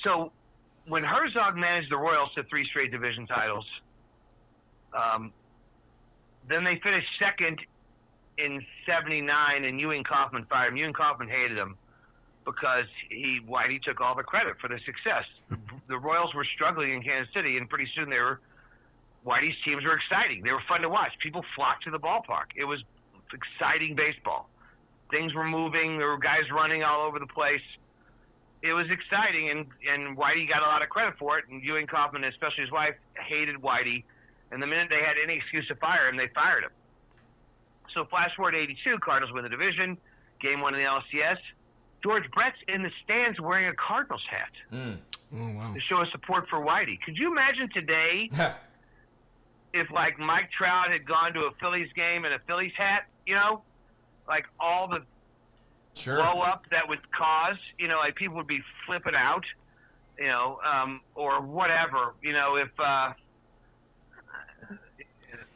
So when Herzog managed the Royals to 3 straight division titles, then they finished second in 79, and Ewing Kauffman fired him. Ewing Kauffman hated him because Whitey took all the credit for the success. The Royals were struggling in Kansas City, and pretty soon Whitey's teams were exciting. They were fun to watch. People flocked to the ballpark. It was exciting baseball. Things were moving. There were guys running all over the place. It was exciting, and Whitey got a lot of credit for it, and Ewing Kauffman, especially his wife, hated Whitey. And the minute they had any excuse to fire him, they fired him. So flash forward to 82, Cardinals win the division, game 1 of the LCS. George Brett's in the stands wearing a Cardinals hat Oh, wow. to show his support for Whitey. Could you imagine today if, like, Mike Trout had gone to a Phillies game in a Phillies hat, like all the blow up that would cause, like people would be flipping out, or whatever,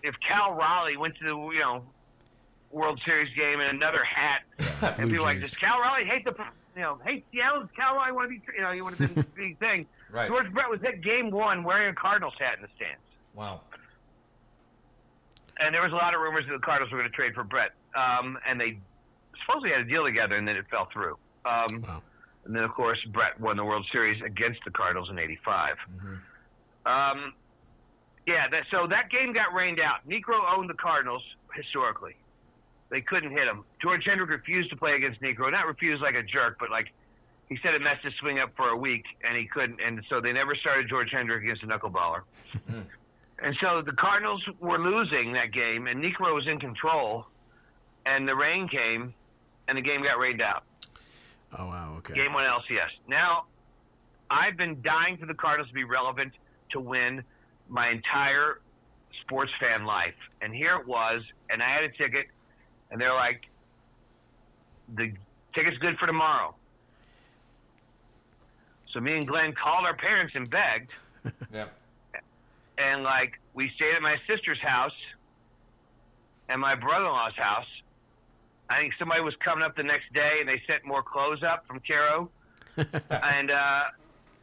if Cal Raleigh went to the, World Series game in another hat, and people like, does Cal Raleigh hate hate Seattle? Does Cal Raleigh want to be, he would have been the big thing. Right. George Brett was at game 1 wearing a Cardinals hat in the stands. Wow. and there was a lot of rumors that the Cardinals were going to trade for Brett, and they supposedly had a deal together, and then it fell through. Wow. And then, of course, Brett won the World Series against the Cardinals in '85. So that game got rained out. Negro owned the Cardinals historically. They couldn't hit him. George Hendrick refused to play against Negro. Not refused like a jerk, but like he said it messed his swing up for a week, and he couldn't. And so they never started George Hendrick against a knuckleballer. And so the Cardinals were losing that game, and Negro was in control, and the rain came, and the game got rained out. Oh, wow, okay. Game 1 LCS. Now, I've been dying for the Cardinals to be relevant to win my entire sports fan life. And here it was, and I had a ticket, and they're like, the ticket's good for tomorrow. So me and Glenn called our parents and begged. Yep. And, like, we stayed at my sister's house and my brother-in-law's house. I think somebody was coming up the next day, and they sent more clothes up from Caro. And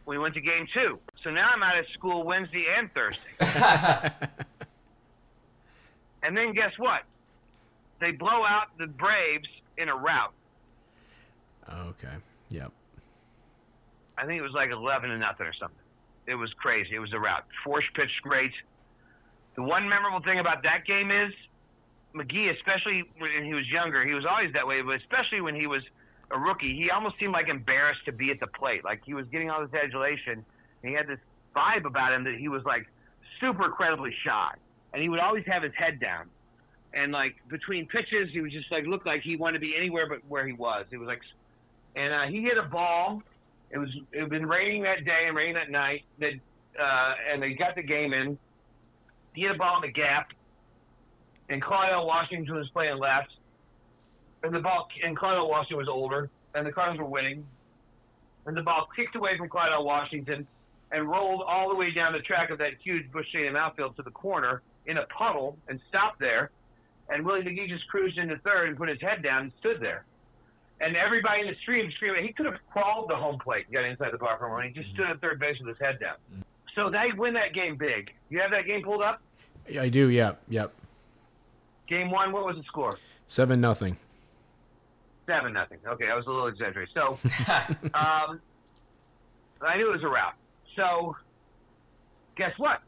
we went to game 2. So now I'm out of school Wednesday and Thursday. And then guess what? They blow out the Braves in a rout. Okay. Yep. I think it was like 11-0 or something. It was crazy. It was a rout. Force pitched great. The one memorable thing about that game is McGee, especially when he was younger, he was always that way, but especially when he was a rookie, he almost seemed like embarrassed to be at the plate. Like he was getting all this adulation, and he had this vibe about him that he was like super incredibly shy. And he would always have his head down. And like between pitches, he was just like looked like he wanted to be anywhere but where he was. He was like, and he hit a ball. It had been raining that day and raining that night. And they got the game in. He hit a ball in the gap, and Claudio Washington was playing left. And Claudio Washington was older, and the Cardinals were winning. And the ball kicked away from Claudio Washington and rolled all the way down the track of that huge Busch Stadium outfield to the corner in a puddle and stopped there. And Willie McGee just cruised into third and put his head down and stood there. And everybody in the stream screaming, he could have crawled the home plate and got inside the bar from him, and he just stood at third base with his head down. So they win that game big. You have that game pulled up? I do, yeah. Yep. Game 1, what was the score? 7-0. 7-0. Okay, I was a little exaggerated. So I knew it was a rout. So guess what?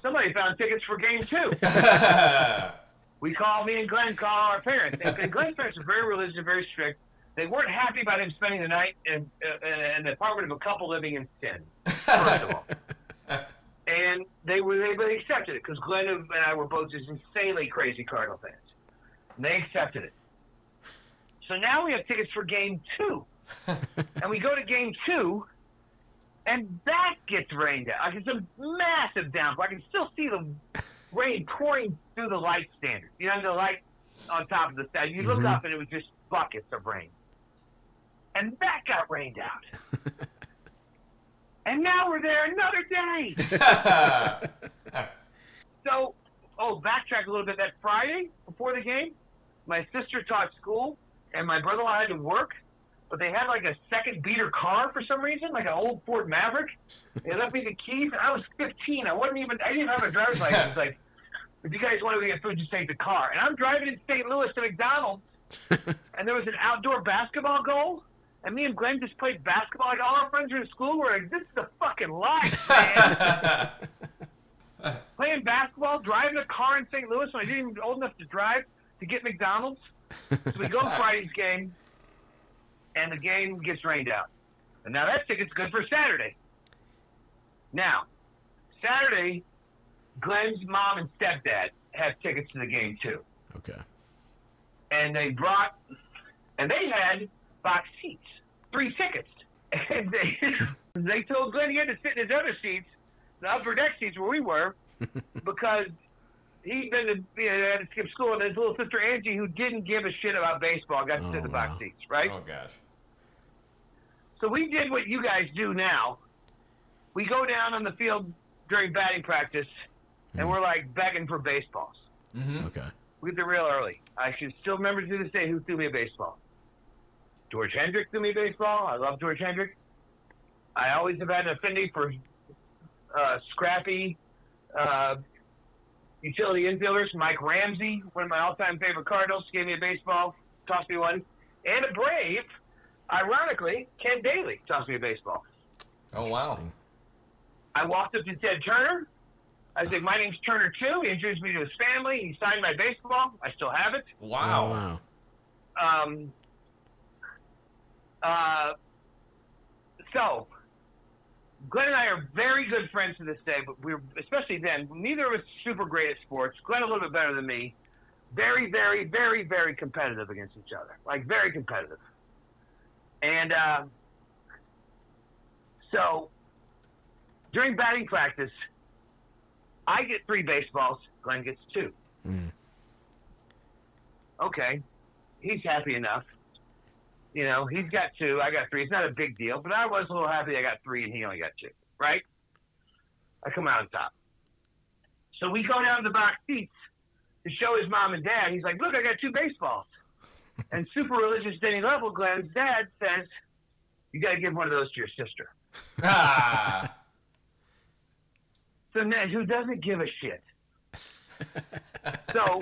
Somebody found tickets for game 2. Me and Glenn call our parents. And Glenn's parents are very religious and very strict. They weren't happy about him spending the night in the apartment of a couple living in sin, first of all. And they accepted it because Glenn and I were both just insanely crazy Cardinal fans. And they accepted it. So now we have tickets for game 2. And we go to game 2, and that gets rained out. Like it's a massive downpour. I can still see the rain pouring through the light standard. You know, the light on top of the sky. You look up, and it was just buckets of rain. And that got rained out. And now we're there another day. So, backtrack a little bit. That Friday before the game, my sister taught school, and my brother-in-law had to work, but they had like a second beater car for some reason, like an old Ford Maverick. They left me the keys. I was 15. I didn't have a driver's license. Like, if you guys want to get food, just take the car. And I'm driving in St. Louis to McDonald's, and there was an outdoor basketball goal. And me and Glenn just played basketball. Like, all our friends are in school. We're like, this is the fucking life, man. Playing basketball, driving a car in St. Louis when I didn't even old enough to drive to get McDonald's. So we go to Friday's game, and the game gets rained out. And now that ticket's good for Saturday. Now, Saturday, Glenn's mom and stepdad have tickets to the game, too. Okay. And they had box seats, 3 tickets. And they told Glenn he had to sit in his other seats, the upper deck seats where we were, because he'd had to skip school, and his little sister Angie, who didn't give a shit about baseball, got to sit in the box seats, right? Oh, gosh. So we did what you guys do now. We go down on the field during batting practice, and we're like begging for baseballs. Mm-hmm. Okay. We get there real early. I can still remember to this day who threw me a baseball. George Hendrick threw me a baseball. I love George Hendrick. I always have had an affinity for scrappy, utility infielders. Mike Ramsey, one of my all-time favorite Cardinals, gave me a baseball, tossed me one. And a Brave, ironically, Ken Daly tossed me a baseball. Oh, wow. I walked up to Ted Turner. I said, my name's Turner, too. He introduced me to his family. He signed my baseball. I still have it. Wow. So, Glenn and I are very good friends to this day, but especially then, neither of us super great at sports. Glenn a little bit better than me. Very, very, very, very competitive against each other. Like, very competitive. And so, during batting practice, I get 3 baseballs. Glenn gets 2. Okay. He's happy enough. You know, he's got 2. I got 3. It's not a big deal, but I was a little happy I got 3 and he only got 2. Right? I come out on top. So we go down to the box seats to show his mom and dad. He's like, look, I got 2 baseballs. And super religious Denny Level, Glenn's dad, says, you got to give one of those to your sister. Ah. So Ned, who doesn't give a shit? So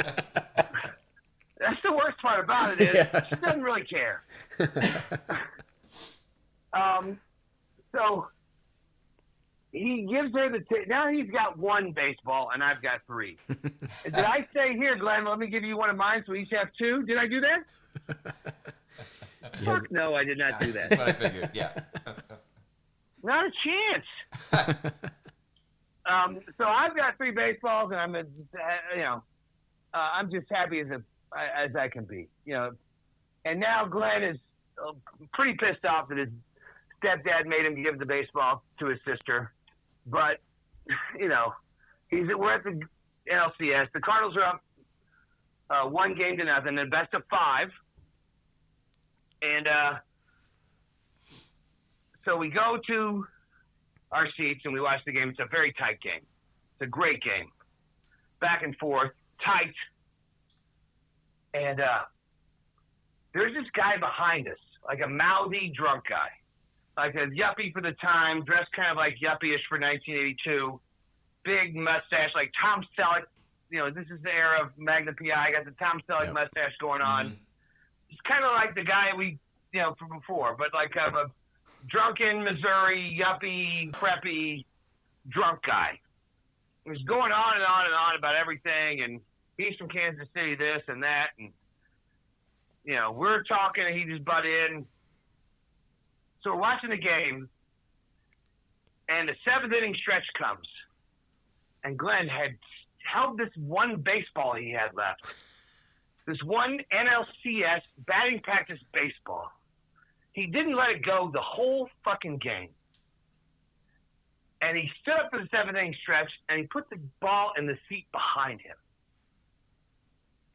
that's the worst part about it is she doesn't really care. So he gives her now he's got 1 baseball and I've got 3. Did I say, here, Glenn, let me give you one of mine so we each have 2? Did I do that? Fuck no, I did not do that. That's what I figured, yeah. Not a chance. So I've got 3 baseballs, and I'm just happy as I can be, you know. And now Glenn is pretty pissed off that his stepdad made him give the baseball to his sister, but you know, we're at the NLCS. The Cardinals are up 1-0, and best of 5, and so we go to our seats and we watch the game. It's a very tight game. It's a great game. Back and forth, tight. And there's this guy behind us, like a mouthy drunk guy. Like a yuppie for the time, dressed kind of like yuppie-ish for 1982. Big mustache, like Tom Selleck. You know, this is the era of Magna P.I. Got the Tom Selleck mustache going on. Mm-hmm. It's kind of like the guy from before, but like a drunken Missouri, yuppie, preppy, drunk guy. He was going on and on and on about everything, and he's from Kansas City, this and that, and, you know, we're talking, and he just butt in. So we're watching the game, and the 7th inning stretch comes, and Glenn had held this 1 baseball he had left, this 1 NLCS batting practice baseball. He didn't let it go the whole fucking game. And he stood up for the 7th inning stretch, and he put the ball in the seat behind him.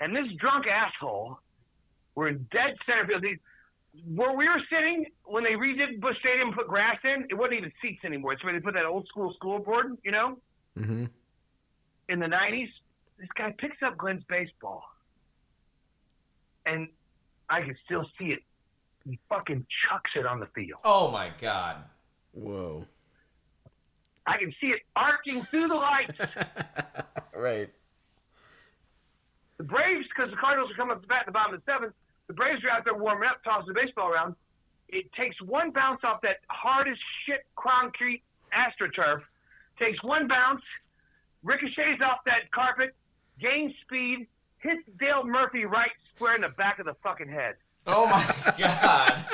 And this drunk asshole, we're in dead center field. Where we were sitting, when they redid Busch Stadium and put grass in, it wasn't even seats anymore. It's where they put that old school scoreboard, you know? Mm-hmm. In the 90s, this guy picks up Glenn's baseball. And I can still see it. He fucking chucks it on the field. Oh, my God. Whoa. I can see it arcing through the lights. Right. The Braves, because the Cardinals are coming up to bat in the bottom of the 7th, the Braves are out there warming up, tossing the baseball around. It takes 1 bounce off that hard as shit concrete AstroTurf, takes 1 bounce, ricochets off that carpet, gains speed, hits Dale Murphy right square in the back of the fucking head. Oh, my God.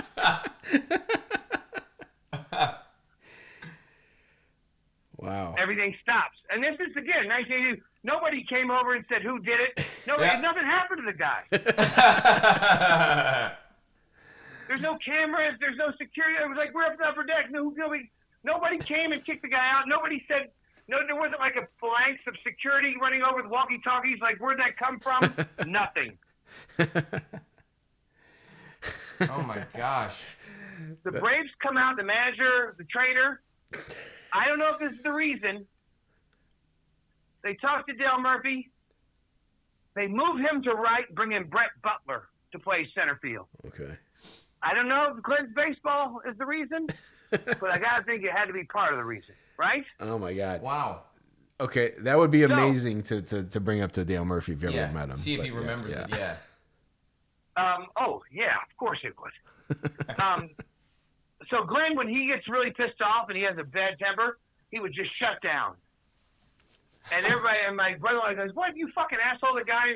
Wow. Everything stops. And this is, again, 1982. Nobody came over and said who did it. Nothing happened to the guy. There's no cameras. There's no security. It was like, we're up the upper deck. Nobody came and kicked the guy out. Nobody said, no, there wasn't like a phalanx of security running over with walkie-talkies. Like, where'd that come from? Nothing. Oh, my gosh. The Braves come out, the manager, the trainer. I don't know if this is the reason. They talk to Dale Murphy. They move him to right, bring in Brett Butler to play center field. Okay. I don't know if Glenn's baseball is the reason, but I got to think it had to be part of the reason, right? Oh, my God. Wow. Okay, that would be amazing to bring up to Dale Murphy if you ever met him. See if he remembers it. Yeah. Oh, yeah, of course it would. So Glenn, when he gets really pissed off and he has a bad temper, he would just shut down. And everybody, and my brother goes, "What, you fucking asshole!" The guy,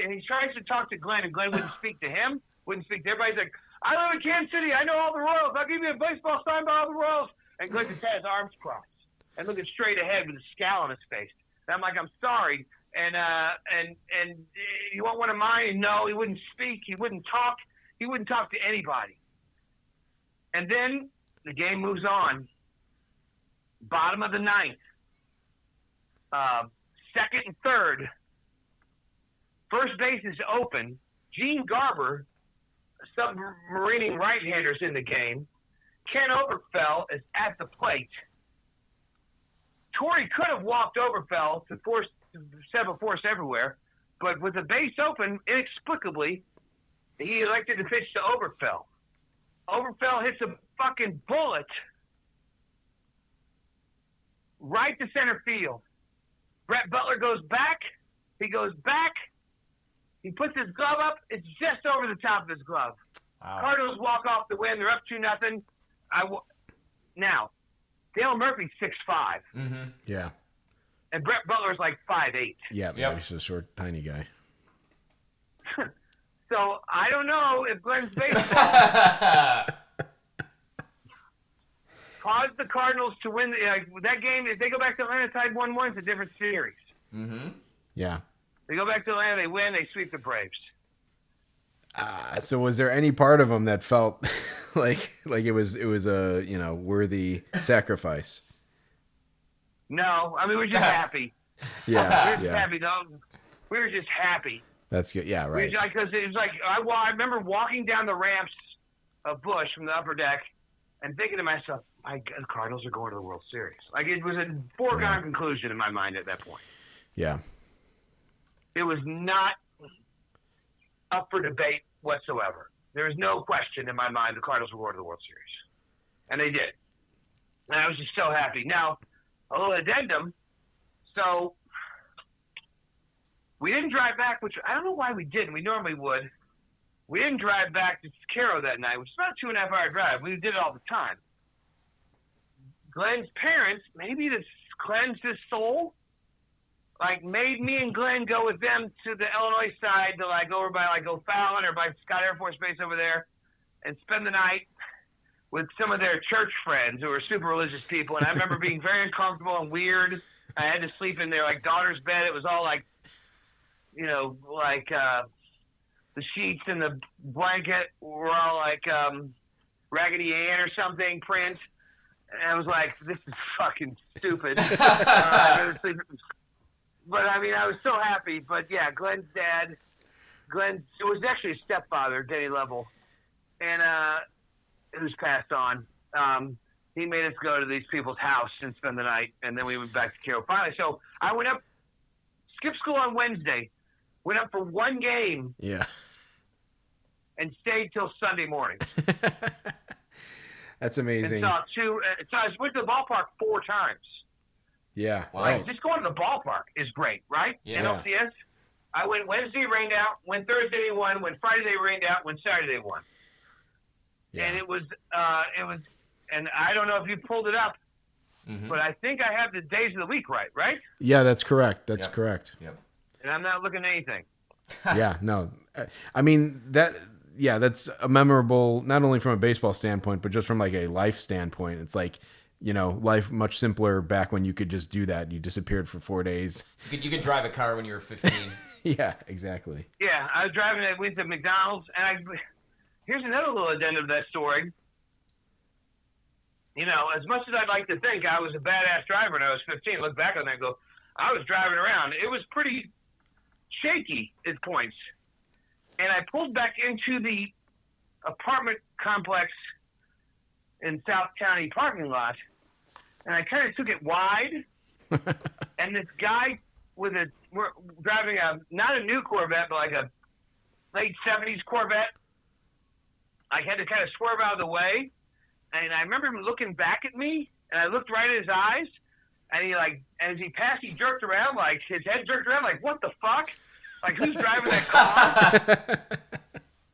and he tries to talk to Glenn, and Glenn wouldn't speak to him, wouldn't speak to everybody. He's like, "I live in Kansas City. I know all the Royals. I'll give you a baseball signed by all the Royals." And Glenn just had his arms crossed and looking straight ahead with a scowl on his face. And I'm like, "I'm sorry." And you want one of mine? And no, he wouldn't speak. He wouldn't talk. He wouldn't talk to anybody. And then the game moves on. Bottom of the ninth. Second and third. First base is open. Gene Garber, submarining right-handers in the game. Ken Oberfell is at the plate. Torrey could have walked Oberfell to set a force everywhere, but with the base open, inexplicably, he elected to pitch to Oberfell. Oberfell hits a fucking bullet right to center field. Brett Butler goes back. He goes back. He puts his glove up. It's just over the top of his glove. Wow. Cardinals walk off the win. They're up 2-0. Now, Dale Murphy's 6'5". Mm-hmm. Yeah. And Brett Butler's like 5'8". Yeah, he's a short, tiny guy. So I don't know if Glenn's baseball caused the Cardinals to win that game. If they go back to Atlanta tied 1-1, it's a different series. Mm-hmm. Yeah. They go back to Atlanta, they win, they sweep the Braves. So was there any part of him that felt like it was a worthy sacrifice? No, I mean we're just happy. Yeah, we're just happy. No, we were just happy. That's good. Yeah, right. Because it was like I remember walking down the ramps of Busch from the upper deck and thinking to myself, "My God, the Cardinals are going to the World Series." Like it was a foregone conclusion in my mind at that point. Yeah. It was not up for debate whatsoever. There was no question in my mind the Cardinals were going to the World Series, and they did. And I was just so happy. Now, a little addendum. So we didn't drive back, which I don't know why we didn't. We normally would. We didn't drive back to Caro that night, which is about a 2.5-hour drive. We did it all the time. Glenn's parents, maybe to cleanse his soul, made me and Glenn go with them to the Illinois side to over by O'Fallon or by Scott Air Force Base over there and spend the night with some of their church friends who were super religious people. And I remember being very uncomfortable and weird. I had to sleep in their daughter's bed. It was all the sheets and the blanket were all Raggedy Ann or something print. And I was like, this is fucking stupid. But I mean, I was so happy. But yeah, Glenn's dad, it was actually a stepfather, Denny Level, and who's passed on. He made us go to these people's house and spend the night, and then we went back to Caro finally. So I went up, skipped school on Wednesday, went up for one game, and stayed till Sunday morning. That's amazing. And so I went to the ballpark 4 times. Yeah. Wow. Right. Just going to the ballpark is great, right? Yeah. NLCS. I went Wednesday, rained out. Went Thursday, they won. Went Friday, they rained out. Went Saturday, they won. Yeah. And it was, and I don't know if you pulled it up, but I think I have the days of the week right? Yeah, that's correct. That's correct. Yep. And I'm not looking at anything. Yeah, no. I mean, that's a memorable, not only from a baseball standpoint, but just from a life standpoint. It's life much simpler back when you could just do that. You disappeared for 4 days. You could drive a car when you were 15. Yeah, exactly. Yeah, I was driving. I went to McDonald's, and here's another little addendum to that story. As much as I'd like to think I was a badass driver when I was 15, look back on that and go, I was driving around. It was pretty shaky at points. And I pulled back into the apartment complex in South County parking lot, and I kind of took it wide, and this guy we're driving not a new Corvette, but a late 70s Corvette. I had to kind of swerve out of the way, and I remember him looking back at me, and I looked right at his eyes, And and as he passed, he jerked around, like his head jerked around, like what the fuck? Like who's driving that car?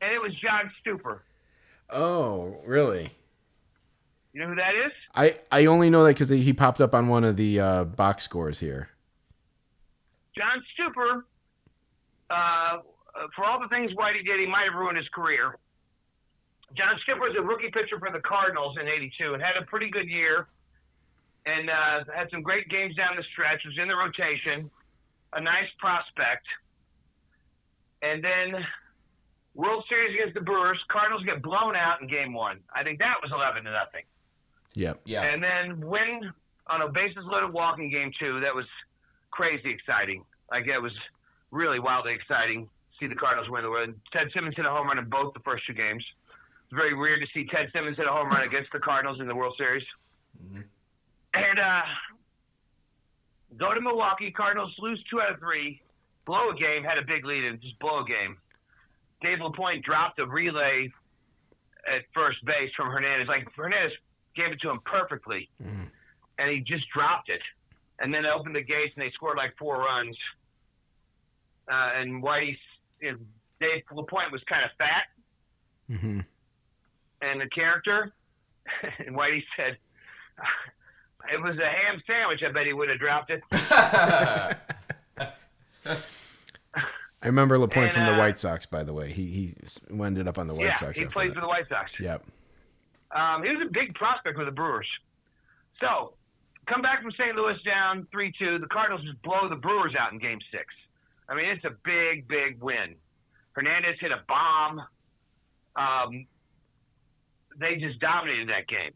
And it was John Stupor. Oh, really? You know who that is? I only know that because he popped up on one of the box scores here. John Stupor, for all the things Whitey did, he might have ruined his career. John Stupor was a rookie pitcher for the Cardinals in '82 and had a pretty good year and had some great games down the stretch, was in the rotation, a nice prospect. And then World Series against the Brewers, Cardinals get blown out in Game 1. I think that was 11-0. Yep. Yeah. And then win on a bases-loaded walk in Game 2. That was crazy exciting. Like, it was really wildly exciting to see the Cardinals win the world. Ted Simmons hit a home run in both the first 2 games. It's very weird to see Ted Simmons hit a home run against the Cardinals in the World Series. Mm-hmm. And go to Milwaukee. Cardinals lose 2 out of 3. Blow a game, had a big lead and just blow a game. Dave LaPointe dropped a relay at first base from Hernandez. Like, Hernandez gave it to him perfectly, and he just dropped it. And then opened the gates, and they scored like 4 runs. And Whitey, Dave LaPointe was kind of fat and a character. And Whitey said, it was a ham sandwich. I bet he would have dropped it. I remember LaPointe from the White Sox, by the way. He ended up on the White Sox. Yeah, he played for the White Sox. Yep. He was a big prospect with the Brewers. So, come back from St. Louis down 3-2. The Cardinals just blow the Brewers out in Game 6. I mean, it's a big, big win. Hernandez hit a bomb. They just dominated that game.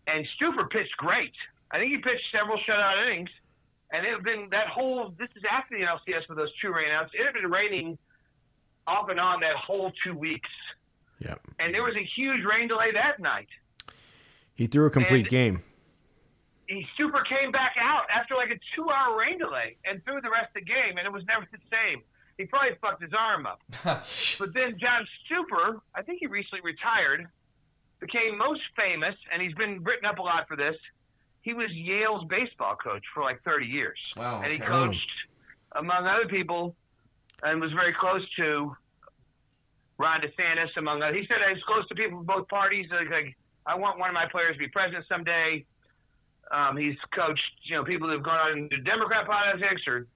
And Stupor pitched great. I think he pitched several shutout innings. And it had been this is after the NLCS with those 2 rainouts. It had been raining off and on that whole 2 weeks. Yep. And there was a huge rain delay that night. He threw a complete game. Stupor came back out after like a 2-hour rain delay and threw the rest of the game, and it was never the same. He probably fucked his arm up. But then John Stupor, I think he recently retired, became most famous, and he's been written up a lot for this. He was Yale's baseball coach for like 30 years. Wow. And he coached, among other people, and was very close to Ron DeSantis, among others. He said he was close to people from both parties. Like, I want one of my players to be president someday. He's coached, people that have gone on into Democrat politics or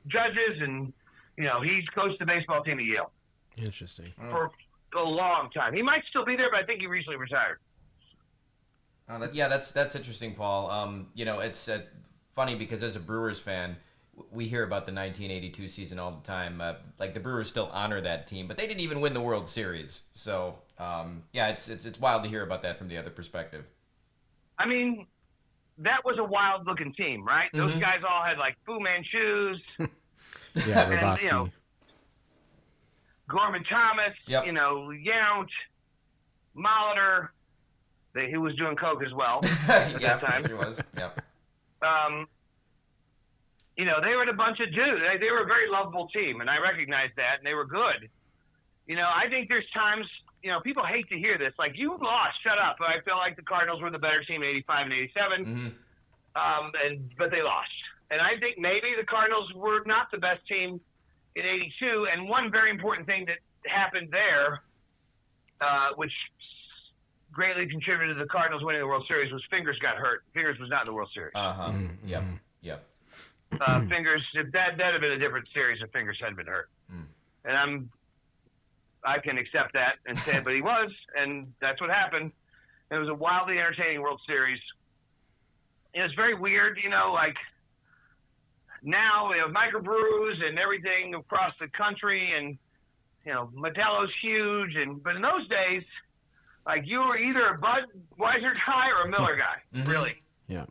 judges, and, he's coached the baseball team at Yale. Interesting. For a long time. He might still be there, but I think he recently retired. That's interesting, Paul. It's funny because as a Brewers fan, we hear about the 1982 season all the time. Like the Brewers still honor that team, but they didn't even win the World Series. So it's wild to hear about that from the other perspective. I mean, that was a wild looking team, right? Those guys all had like Fu Manchus. Yeah, Reboski. And, Gorman Thomas, yep. Yount, Molitor. He was doing coke as well at that time. Yes, he was. Yep. They were a bunch of dudes. They were a very lovable team, and I recognized that, and they were good. I think there's times, people hate to hear this. Like, you lost, shut up. I feel like the Cardinals were the better team in 85 and 87, but they lost. And I think maybe the Cardinals were not the best team in 82, and one very important thing that happened there, which greatly contributed to the Cardinals winning the World Series, was Fingers got hurt. Fingers was not in the World Series. Yep. Fingers, that'd have been a different series if Fingers hadn't been hurt. And I can accept that and say, but he was, and that's what happened. It was a wildly entertaining World Series. It was very weird, like now we have microbrews and everything across the country, and Modelo's huge, but in those days, like, you were either a Budweiser guy or a Miller guy, really. Yeah.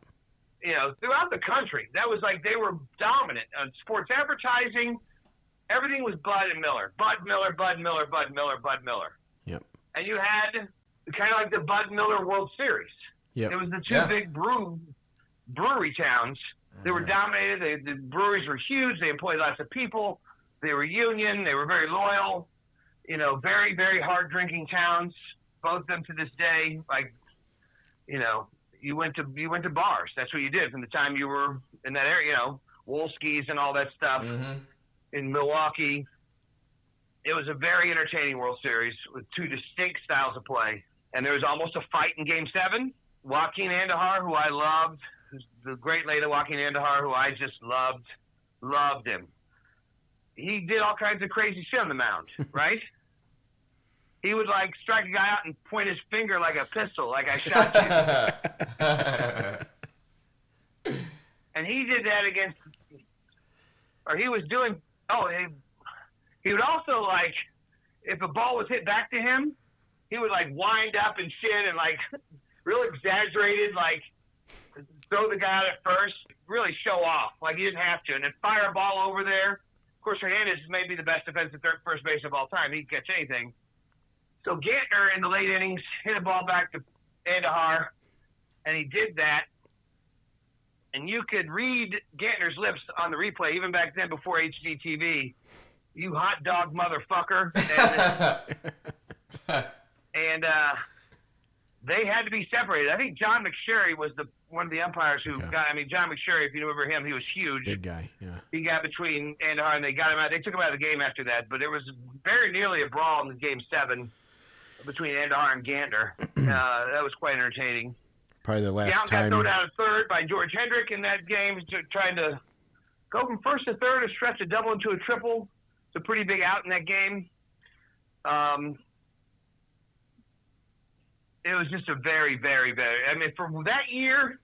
Throughout the country, that was like they were dominant on sports advertising. Everything was Bud and Miller. Bud Miller, Bud Miller, Bud Miller, Bud Miller. Yep. And you had kind of like the Bud Miller World Series. Yep. It was the 2 big brewery towns. They were dominated. The breweries were huge. They employed lots of people. They were union. They were very loyal. Very, very hard drinking towns. Both of them to this day, like, you went to bars. That's what you did from the time you were in that area. Wolski's and all that stuff in Milwaukee. It was a very entertaining World Series with two distinct styles of play, and there was almost a fight in Game 7. Joaquin Andahar, who I loved, the great late Joaquin Andahar, who I just loved him. He did all kinds of crazy shit on the mound, right? He would strike a guy out and point his finger like a pistol, like I shot you. And he did that he was doing. He would also if a ball was hit back to him, he would wind up and shit and real exaggerated, throw the guy out at first, really show off, he didn't have to, and then fire a ball over there. Of course, Hernandez may be the best defensive first base of all time. He'd catch anything. So Gantner in the late innings hit a ball back to Andahar, and he did that. And you could read Gantner's lips on the replay, even back then before HDTV. You hot dog motherfucker. And they had to be separated. I think John McSherry was one of the umpires who got. I mean, John McSherry, if you remember him, he was huge. Big guy, yeah. He got between Andahar and they got him out. They took him out of the game after that, but there was very nearly a brawl in Game 7 between Andahar and Gantner. That was quite entertaining. Probably the last Yount time. got thrown out at third by George Hendrick in that game, trying to go from first to third, a stretch a double into a triple. It's a pretty big out in that game. It was just a very, very, very. I mean, for that year,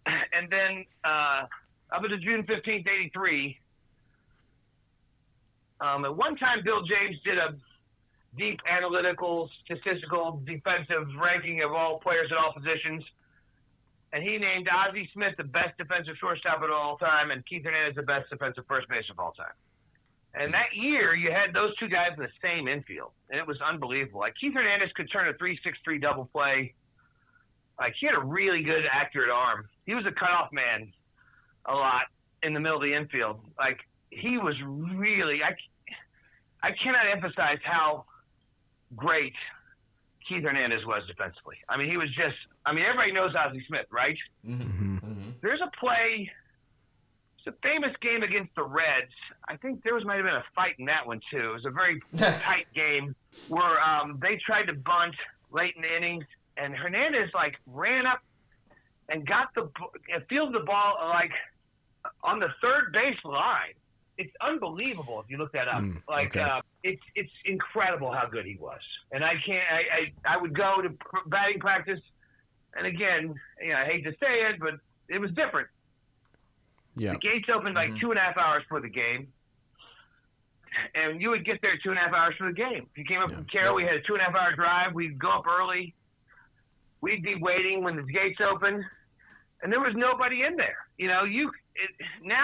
and then up until June 15th, '83. At one time, Bill James did a deep analytical, statistical, defensive ranking of all players at all positions. And he named Ozzie Smith the best defensive shortstop of all time and Keith Hernandez the best defensive first base of all time. And that year, you had those two guys in the same infield. And it was unbelievable. Keith Hernandez could turn a 3-6-3 double play. He had a really good, accurate arm. He was a cutoff man a lot in the middle of the infield. He was really – I cannot emphasize how great Keith Hernandez was defensively. I mean, he was just – everybody knows Ozzie Smith, right? Mm-hmm. Mm-hmm. There's a play – it's a famous game against the Reds. I think might have been a fight in that one, too. It was a very tight game where they tried to bunt late in the innings, and Hernandez, ran up and fielded the ball, on the third base line. It's unbelievable if you look that up. Okay. It's incredible how good he was. And I would go to batting practice, and again, I hate to say it, but it was different. Yeah. The gates opened 2.5 hours for the game, and you would get there 2.5 hours for the game. If you came up from Carroll, we had a 2.5 hour drive. We'd go up early. We'd be waiting when the gates opened, and there was nobody in there. Now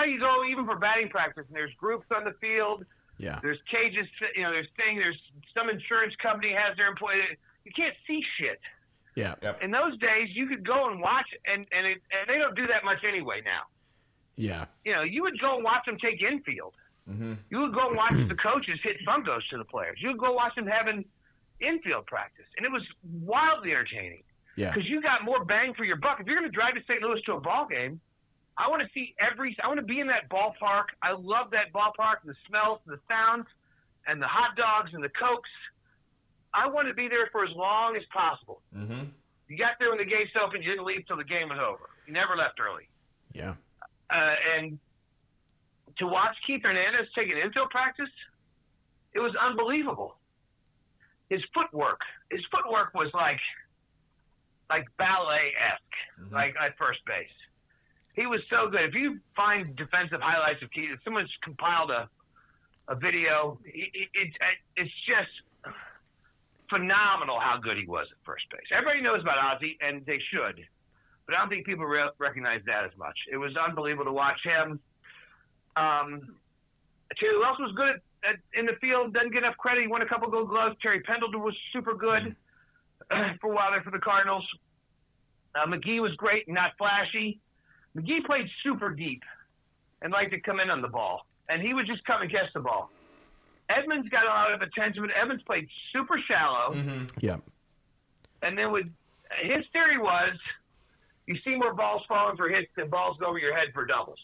you go even for batting practice, and there's groups on the field. Yeah. There's cages. There's some insurance company has their employees. You can't see shit. Yeah. Yep. In those days, you could go and watch, and they don't do that much anyway now. Yeah. You would go and watch them take infield. Mm-hmm. You would go and watch the coaches hit bungos to the players. You would go watch them having infield practice. And it was wildly entertaining. Yeah. Because you got more bang for your buck. If you're going to drive to St. Louis to a ball game, I want to see I want to be in that ballpark. I love that ballpark, the smells, the sounds, and the hot dogs and the Cokes. I want to be there for as long as possible. Mm-hmm. You got there when the gates opened. You didn't leave till the game was over. You never left early. Yeah. And to watch Keith Hernandez take an infield practice, it was unbelievable. His footwork was like ballet-esque, at first base. He was so good. If you find defensive highlights of Keith, if someone's compiled a video, it's just phenomenal how good he was at first base. Everybody knows about Ozzie, and they should. But I don't think people recognize that as much. It was unbelievable to watch him. Who else was good in the field? Doesn't get enough credit. He won a couple Gold Gloves. Terry Pendleton was super good for a while there for the Cardinals. McGee was great, not flashy. McGee played super deep and liked to come in on the ball. And he would just come and catch the ball. Edmonds got a lot of attention, but Edmonds played super shallow. Mm-hmm. Yeah. And then his theory was you see more balls falling for hits than balls go over your head for doubles.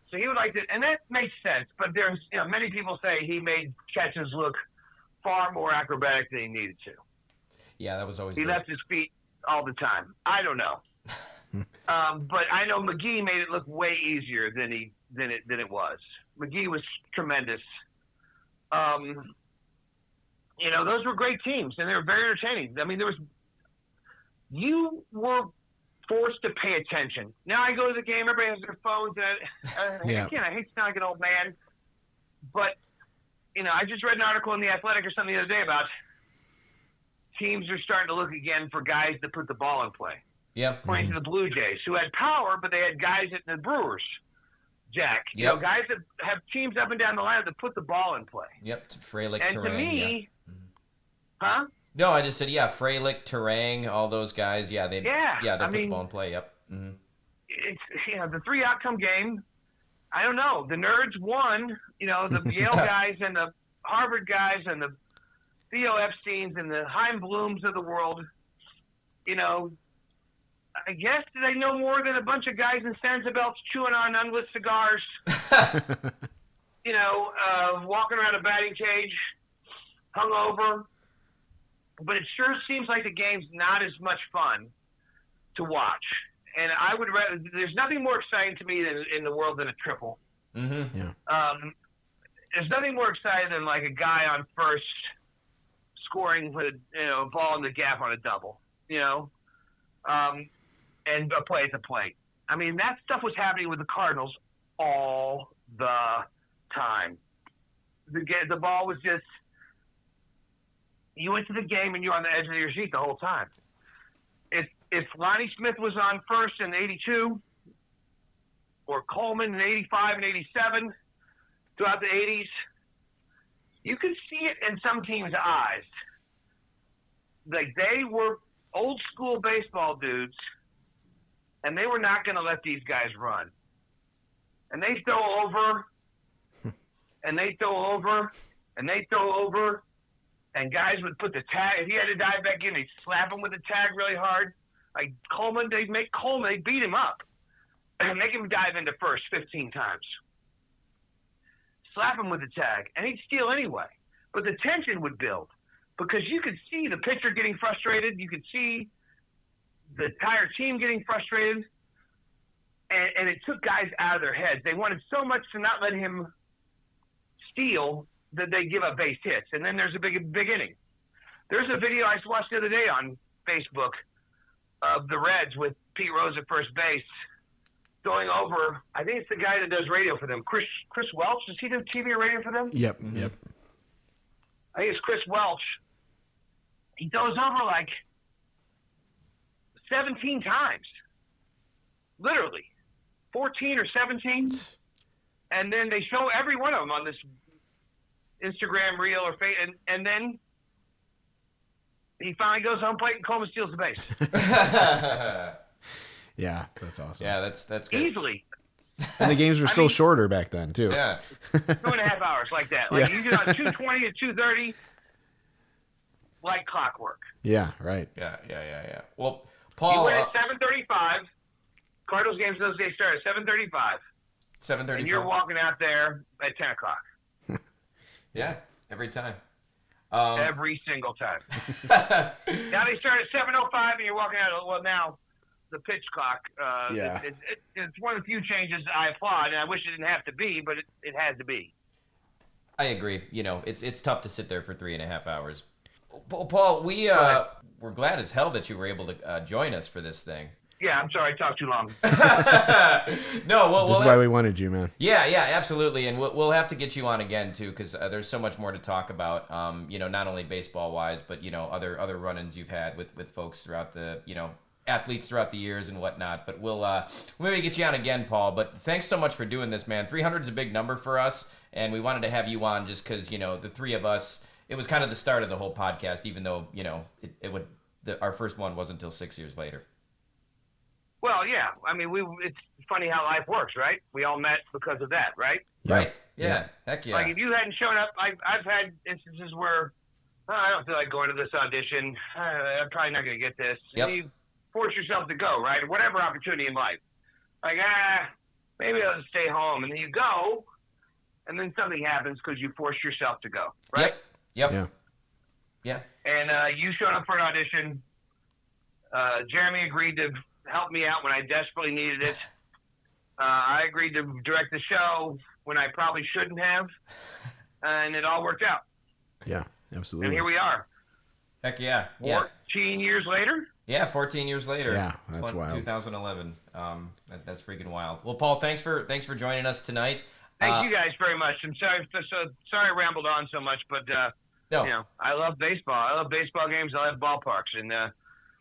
So he would like to, and that makes sense. But there's, many people say he made catches look far more acrobatic than he needed to. Yeah, that was always. He left his feet all the time. I don't know, but I know McGee made it look way easier than it was. McGee was tremendous. Those were great teams, and they were very entertaining. I mean, you were forced to pay attention. Now I go to the game, everybody has their phones, and again, I hate to sound like an old man, but, I just read an article in The Athletic or something the other day about teams are starting to look again for guys that put the ball in play. Yep. Pointing to the Blue Jays, who had power, but they had guys at the Brewers, Jack. Yep. Guys that have teams up and down the line that put the ball in play. Yep, Frelick, And Terang, to me, yeah. No, I just said, Frelick, Terang, all those guys, they put the ball in play, yep. Mm-hmm. It's, the 3-outcome game, I don't know. The nerds won, the Yale guys and the Harvard guys and the Theo Epsteins and the Chaim Blooms of the world, I guess they know more than a bunch of guys in Stanza belts chewing on unlit cigars, walking around a batting cage, hungover. But it sure seems like the game's not as much fun to watch. And I would rather, there's nothing more exciting to me in the world than a triple. Mm-hmm. Yeah. There's nothing more exciting than like a guy on first scoring with a ball in the gap on a double, and a play at the plate. I mean, that stuff was happening with the Cardinals all the time. The ball was just, you went to the game and you were on the edge of your seat the whole time. If Lonnie Smith was on first in 82, or Coleman in 85 and 87, throughout the 80s, you could see it in some teams' eyes. Like, they were old school baseball dudes, and they were not going to let these guys run. And they throw over, and they throw over, and they throw over, and guys would put the tag. If he had to dive back in, they'd slap him with the tag really hard. Like Coleman, they'd beat him up and make him dive into first 15 times. Slap him with the tag, and he'd steal anyway. But the tension would build because you could see the pitcher getting frustrated. You could see the entire team getting frustrated, and it took guys out of their heads. They wanted so much to not let him steal that they give up base hits. And then there's a big inning. There's a video I watched the other day on Facebook of the Reds with Pete Rose at first base going over. I think it's the guy that does radio for them, Chris Welch. Does he do TV or radio for them? Yep. I think it's Chris Welch. He throws over like 17 times, literally 14 or 17, and then they show every one of them on this Instagram reel or Facebook, and then he finally goes home plate and Coleman steals the base. Yeah, that's awesome. Yeah, that's good. Easily. And the games were still shorter back then, too. Yeah. 2.5 hours like that. Like, Yeah. you get on 2:20 to 2:30 like clockwork. Yeah, right. Yeah. Well, You Paul, went at 7:35. Cardinals games those days start at 7:35. 7:30. And you're walking out there at 10 o'clock. Yeah, every time. Every single time. Now they start at 7:05 and you're walking out. Well, now the pitch clock. Yeah. It's one of the few changes I applaud, and I wish it didn't have to be, but it has to be. I agree. It's tough to sit there for 3.5 hours. Paul, we're glad as hell that you were able to join us for this thing. Yeah, I'm sorry I talked too long. No, well, This is why we wanted you, man. Yeah, absolutely, and we'll have to get you on again too, because there's so much more to talk about. Not only baseball wise, but other run-ins you've had with folks throughout the athletes throughout the years and whatnot. But we'll maybe get you on again, Paul. But thanks so much for doing this, man. 300 is a big number for us, and we wanted to have you on just because the three of us. It was kind of the start of the whole podcast, even though our first one wasn't until 6 years later. Well, yeah. I mean, it's funny how life works, right? We all met because of that, right? Right. Yeah. Heck yeah. Like, if you hadn't shown up, I've had instances where I don't feel like going to this audition. I'm probably not going to get this. Yep. And force yourself to go, right? Whatever opportunity in life. Like, maybe I'll just stay home. And then you go, and then something happens because you force yourself to go, right? Yep. Yeah. And you showed up for an audition. Jeremy agreed to help me out when I desperately needed it. I agreed to direct the show when I probably shouldn't have. And it all worked out. Yeah, absolutely. And here we are. Heck yeah. 14 years later? Yeah, 14 years later. Yeah, that's wild. 2011. That's freaking wild. Well, Paul, thanks for joining us tonight. Thank you guys very much. I'm sorry I rambled on so much, but No. you know, I love baseball. I love baseball games. I love ballparks, and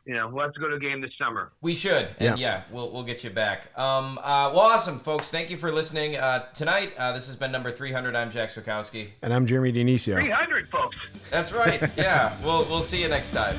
you know, we'll have to go to a game this summer. We should. And yeah, we'll get you back. Well, awesome, folks. Thank you for listening tonight. This has been number 300. I'm Jack Swakowski. And I'm Jeremy Dionisio. 300, folks. That's right. Yeah. We'll see you next time.